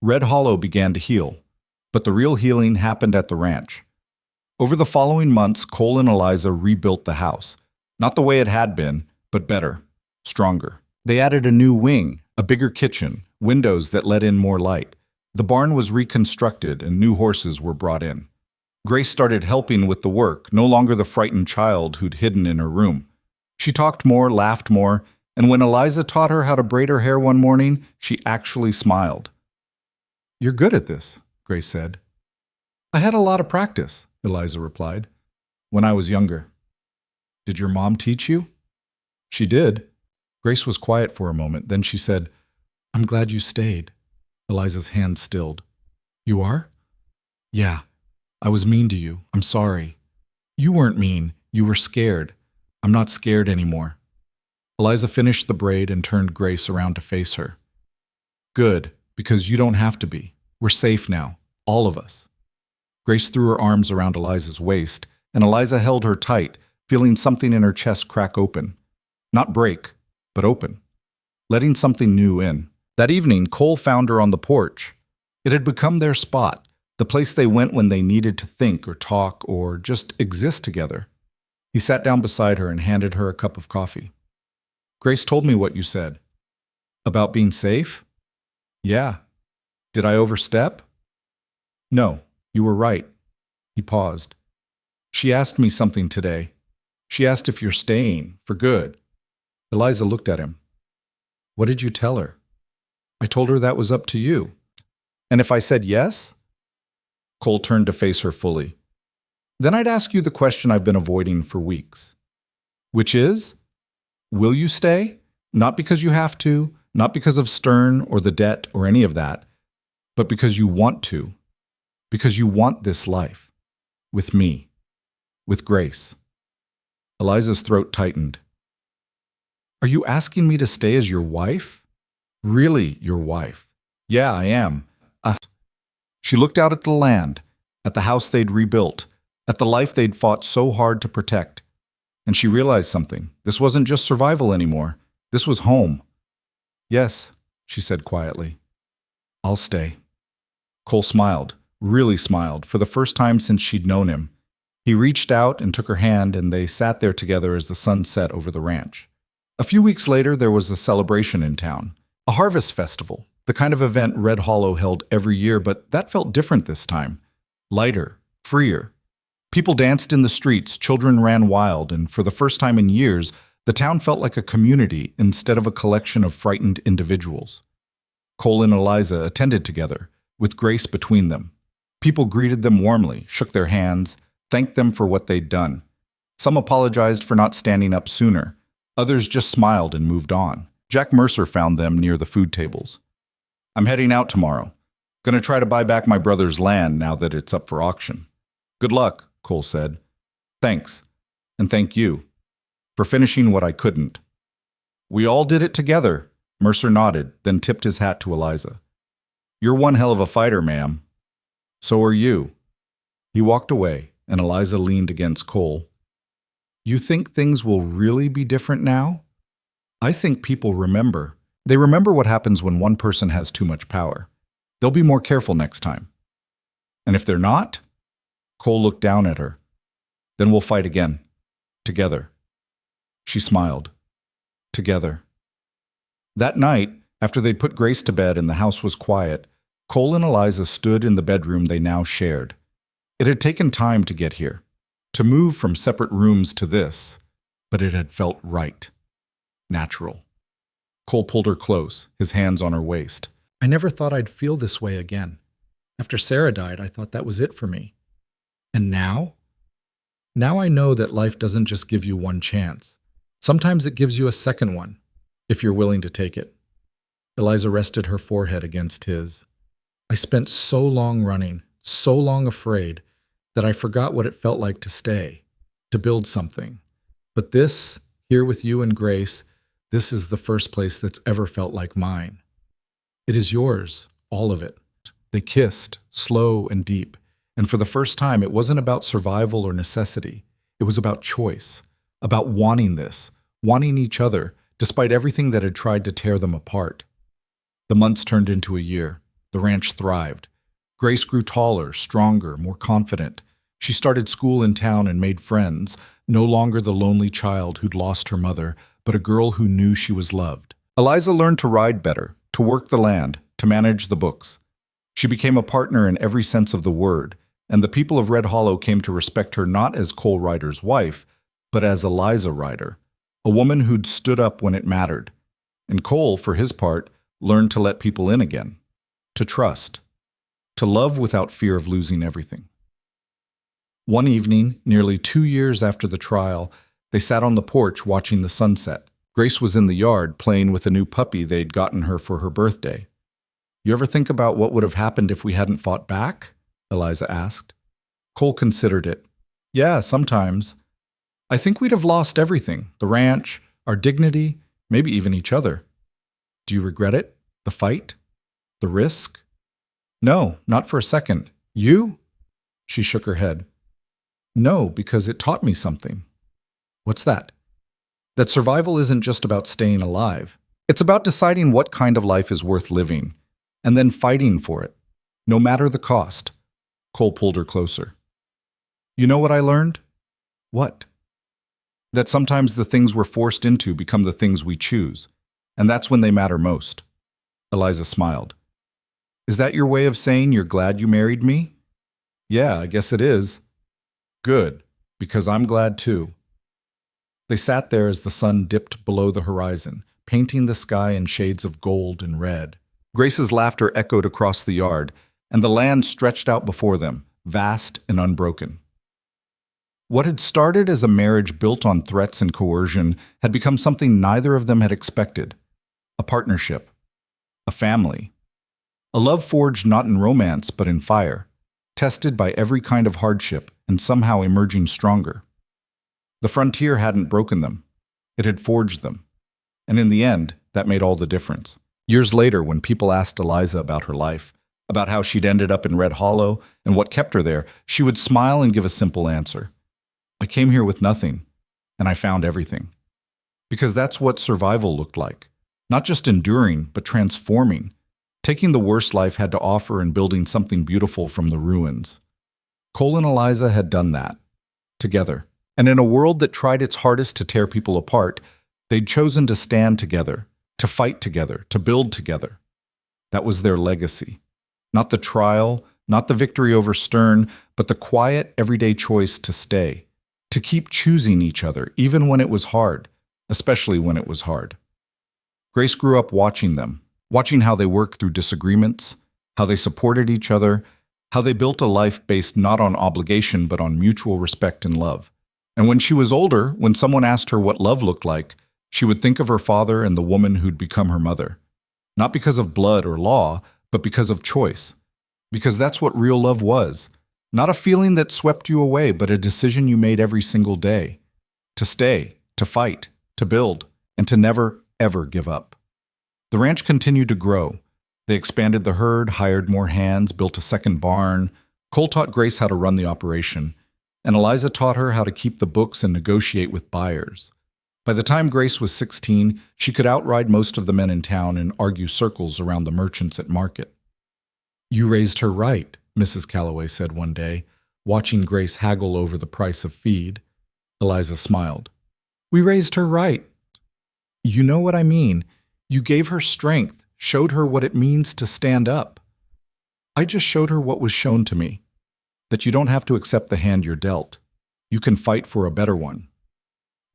Red Hollow began to heal, but the real healing happened at the ranch. Over the following months, Cole and Eliza rebuilt the house, not the way it had been, but better, stronger. They added a new wing, a bigger kitchen, windows that let in more light. The barn was reconstructed and new horses were brought in. Grace started helping with the work, no longer the frightened child who'd hidden in her room. She talked more, laughed more, and when Eliza taught her how to braid her hair one morning, she actually smiled. "You're good at this," Grace said. "I had a lot of practice," Eliza replied, "when I was younger." "Did your mom teach you?" "She did." Grace was quiet for a moment, then she said, "I'm glad you stayed." Eliza's hand stilled. You are? Yeah. I was mean to you. I'm sorry. You weren't mean. You were scared. I'm not scared anymore. Eliza finished the braid and turned Grace around to face her. Good, because you don't have to be. We're safe now. All of us. Grace threw her arms around Eliza's waist, and Eliza held her tight, feeling something in her chest crack open. Not break, but open. Letting something new in. That evening, Cole found her on the porch. It had become their spot, the place they went when they needed to think or talk or just exist together. He sat down beside her and handed her a cup of coffee. Grace told me what you said. About being safe? Yeah. Did I overstep? No, you were right. He paused. She asked me something today. She asked if you're staying, for good. Eliza looked at him. What did you tell her? I told her that was up to you. And if I said yes? Cole turned to face her fully. Then I'd ask you the question I've been avoiding for weeks. Which is, will you stay? Not because you have to, not because of Stern or the debt or any of that, but because you want to. Because you want this life. With me. With Grace. Eliza's throat tightened. Are you asking me to stay as your wife? Really, your wife? Yeah, I am. She looked out at the land, at the house they'd rebuilt, at the life they'd fought so hard to protect. And she realized something. This wasn't just survival anymore. This was home. Yes, she said quietly. I'll stay. Cole smiled, really smiled, for the first time since she'd known him. He reached out and took her hand, and they sat there together as the sun set over the ranch. A few weeks later, there was a celebration in town. A harvest festival, the kind of event Red Hollow held every year, but that felt different this time. Lighter, freer. People danced in the streets, children ran wild, and for the first time in years, the town felt like a community instead of a collection of frightened individuals. Cole and Eliza attended together, with Grace between them. People greeted them warmly, shook their hands, thanked them for what they'd done. Some apologized for not standing up sooner. Others just smiled and moved on. Jack Mercer found them near the food tables. I'm heading out tomorrow. Gonna try to buy back my brother's land now that it's up for auction. Good luck, Cole said. Thanks. And thank you. For finishing what I couldn't. We all did it together. Mercer nodded, then tipped his hat to Eliza. You're one hell of a fighter, ma'am. So are you. He walked away, and Eliza leaned against Cole. You think things will really be different now? I think people remember. They remember what happens when one person has too much power. They'll be more careful next time. And if they're not? Cole looked down at her. Then we'll fight again. Together. She smiled. Together. That night, after they'd put Grace to bed and the house was quiet, Cole and Eliza stood in the bedroom they now shared. It had taken time to get here, to move from separate rooms to this, but it had felt right. Natural. Cole pulled her close, his hands on her waist. I never thought I'd feel this way again. After Sarah died, I thought that was it for me. And now? Now I know that life doesn't just give you one chance. Sometimes it gives you a second one, if you're willing to take it. Eliza rested her forehead against his. I spent so long running, so long afraid, that I forgot what it felt like to stay, to build something. But this, here with you and Grace, this is the first place that's ever felt like mine. It is yours, all of it. They kissed, slow and deep, and for the first time it wasn't about survival or necessity. It was about choice, about wanting this, wanting each other, despite everything that had tried to tear them apart. The months turned into a year. The ranch thrived. Grace grew taller, stronger, more confident. She started school in town and made friends, no longer the lonely child who'd lost her mother, but a girl who knew she was loved. Eliza learned to ride better, to work the land, to manage the books. She became a partner in every sense of the word, and the people of Red Hollow came to respect her not as Cole Ryder's wife, but as Eliza Ryder, a woman who'd stood up when it mattered. And Cole, for his part, learned to let people in again, to trust, to love without fear of losing everything. One evening, nearly 2 years after the trial, they sat on the porch watching the sunset. Grace was in the yard playing with a new puppy they'd gotten her for her birthday. You ever think about what would have happened if we hadn't fought back? Eliza asked. Cole considered it. Yeah, sometimes. I think we'd have lost everything. The ranch, our dignity, maybe even each other. Do you regret it? The fight? The risk? No, not for a second. You? She shook her head. No, because it taught me something. What's that? That survival isn't just about staying alive. It's about deciding what kind of life is worth living, and then fighting for it, no matter the cost. Cole pulled her closer. You know what I learned? What? That sometimes the things we're forced into become the things we choose, and that's when they matter most. Eliza smiled. Is that your way of saying you're glad you married me? Yeah, I guess it is. Good, because I'm glad too. They sat there as the sun dipped below the horizon, painting the sky in shades of gold and red. Grace's laughter echoed across the yard, and the land stretched out before them, vast and unbroken. What had started as a marriage built on threats and coercion had become something neither of them had expected. A partnership. A family. A love forged not in romance but in fire, tested by every kind of hardship and somehow emerging stronger. The frontier hadn't broken them. It had forged them. And in the end, that made all the difference. Years later, when people asked Eliza about her life, about how she'd ended up in Red Hollow and what kept her there, she would smile and give a simple answer. I came here with nothing, and I found everything. Because that's what survival looked like. Not just enduring, but transforming. Taking the worst life had to offer and building something beautiful from the ruins. Cole and Eliza had done that. Together. And in a world that tried its hardest to tear people apart, they'd chosen to stand together, to fight together, to build together. That was their legacy. Not the trial, not the victory over Stern, but the quiet, everyday choice to stay. To keep choosing each other, even when it was hard, especially when it was hard. Grace grew up watching them, watching how they worked through disagreements, how they supported each other, how they built a life based not on obligation but on mutual respect and love. And when she was older, when someone asked her what love looked like, she would think of her father and the woman who'd become her mother. Not because of blood or law, but because of choice. Because that's what real love was. Not a feeling that swept you away, but a decision you made every single day. To stay, to fight, to build, and to never, ever give up. The ranch continued to grow. They expanded the herd, hired more hands, built a second barn. Cole taught Grace how to run the operation, and Eliza taught her how to keep the books and negotiate with buyers. By the time Grace was 16, she could outride most of the men in town and argue circles around the merchants at market. You raised her right, Mrs. Calloway said one day, watching Grace haggle over the price of feed. Eliza smiled. We raised her right. You know what I mean. You gave her strength, showed her what it means to stand up. I just showed her what was shown to me, that you don't have to accept the hand you're dealt. You can fight for a better one.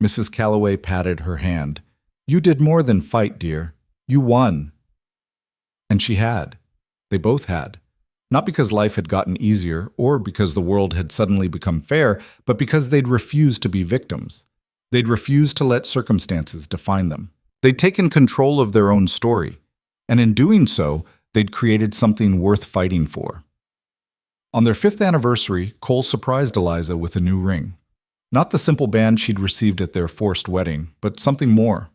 Mrs. Calloway patted her hand. You did more than fight, dear. You won. And she had. They both had. Not because life had gotten easier or because the world had suddenly become fair, but because they'd refused to be victims. They'd refused to let circumstances define them. They'd taken control of their own story, and in doing so, they'd created something worth fighting for. On their 5th anniversary, Cole surprised Eliza with a new ring. Not the simple band she'd received at their forced wedding, but something more.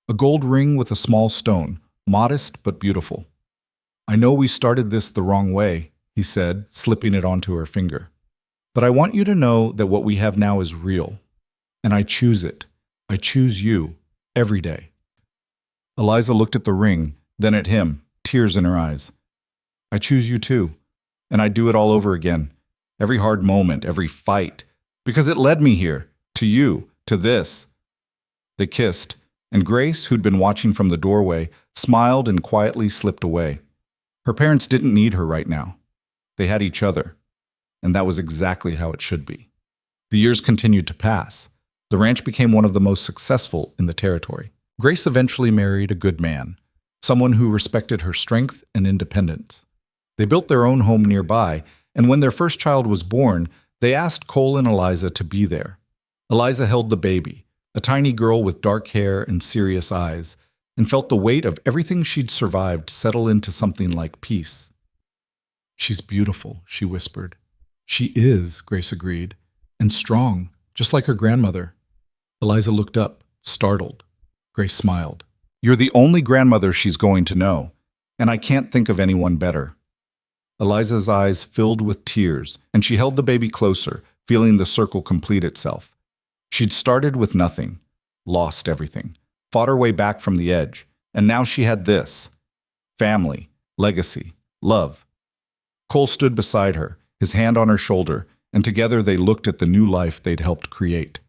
A gold ring with a small stone, modest but beautiful. I know we started this the wrong way, he said, slipping it onto her finger. But I want you to know that what we have now is real. And I choose it. I choose you, every day. Eliza looked at the ring, then at him, tears in her eyes. I choose you too. And I'd do it all over again. Every hard moment, every fight. Because it led me here, to you, to this. They kissed, and Grace, who'd been watching from the doorway, smiled and quietly slipped away. Her parents didn't need her right now. They had each other, and that was exactly how it should be. The years continued to pass. The ranch became one of the most successful in the territory. Grace eventually married a good man, someone who respected her strength and independence. They built their own home nearby, and when their first child was born, they asked Cole and Eliza to be there. Eliza held the baby, a tiny girl with dark hair and serious eyes, and felt the weight of everything she'd survived settle into something like peace. "She's beautiful," she whispered. "She is," Grace agreed, "and strong, just like her grandmother." Eliza looked up, startled. Grace smiled. "You're the only grandmother she's going to know, and I can't think of anyone better." Eliza's eyes filled with tears, and she held the baby closer, feeling the circle complete itself. She'd started with nothing, lost everything, fought her way back from the edge, and now she had this: family, legacy, love. Cole stood beside her, his hand on her shoulder, and together they looked at the new life they'd helped create.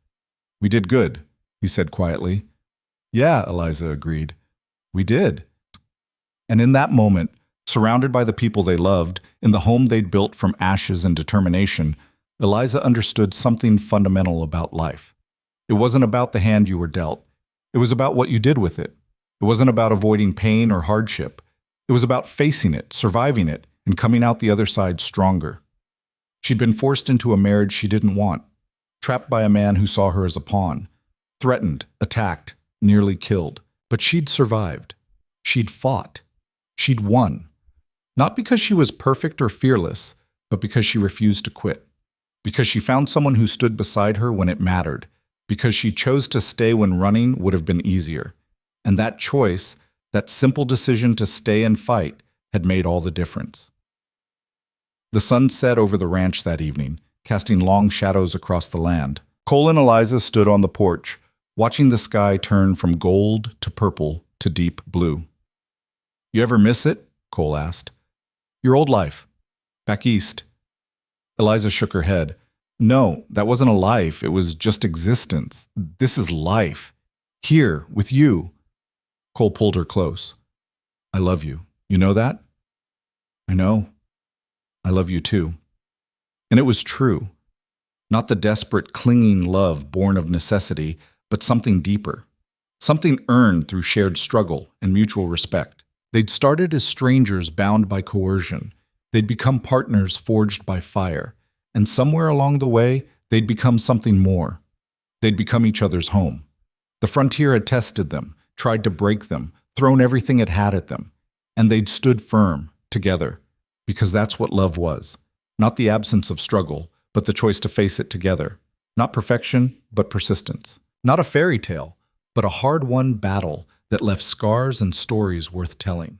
"We did good," he said quietly. "Yeah," Eliza agreed. "We did." And in that moment, surrounded by the people they loved, in the home they'd built from ashes and determination, Eliza understood something fundamental about life. It wasn't about the hand you were dealt. It was about what you did with it. It wasn't about avoiding pain or hardship. It was about facing it, surviving it, and coming out the other side stronger. She'd been forced into a marriage she didn't want, trapped by a man who saw her as a pawn, threatened, attacked, nearly killed. But she'd survived. She'd fought. She'd won. Not because she was perfect or fearless, but because she refused to quit. Because she found someone who stood beside her when it mattered. Because she chose to stay when running would have been easier. And that choice, that simple decision to stay and fight, had made all the difference. The sun set over the ranch that evening, casting long shadows across the land. Cole and Eliza stood on the porch, watching the sky turn from gold to purple to deep blue. "You ever miss it?" Cole asked. "Your old life. Back east." Eliza shook her head. "No, that wasn't a life. It was just existence. This is life. Here, with you." Cole pulled her close. "I love you. You know that?" "I know. I love you too." And it was true. Not the desperate, clinging love born of necessity, but something deeper. Something earned through shared struggle and mutual respect. They'd started as strangers bound by coercion. They'd become partners forged by fire. And somewhere along the way, they'd become something more. They'd become each other's home. The frontier had tested them, tried to break them, thrown everything it had at them. And they'd stood firm, together. Because that's what love was. Not the absence of struggle, but the choice to face it together. Not perfection, but persistence. Not a fairy tale, but a hard-won battle that left scars and stories worth telling.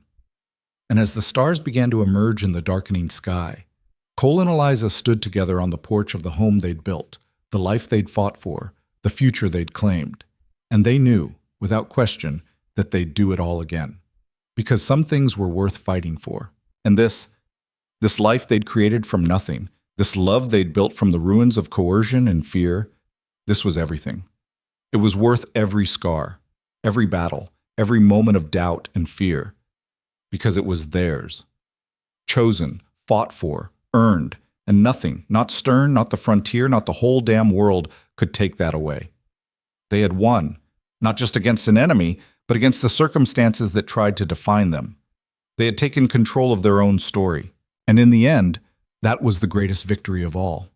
And as the stars began to emerge in the darkening sky, Cole and Eliza stood together on the porch of the home they'd built, the life they'd fought for, the future they'd claimed. And they knew, without question, that they'd do it all again. Because some things were worth fighting for. And this life they'd created from nothing, this love they'd built from the ruins of coercion and fear, this was everything. It was worth every scar, every battle, every moment of doubt and fear. Because it was theirs. Chosen, fought for, earned, and nothing, not Stern, not the frontier, not the whole damn world, could take that away. They had won, not just against an enemy, but against the circumstances that tried to define them. They had taken control of their own story. And in the end, that was the greatest victory of all.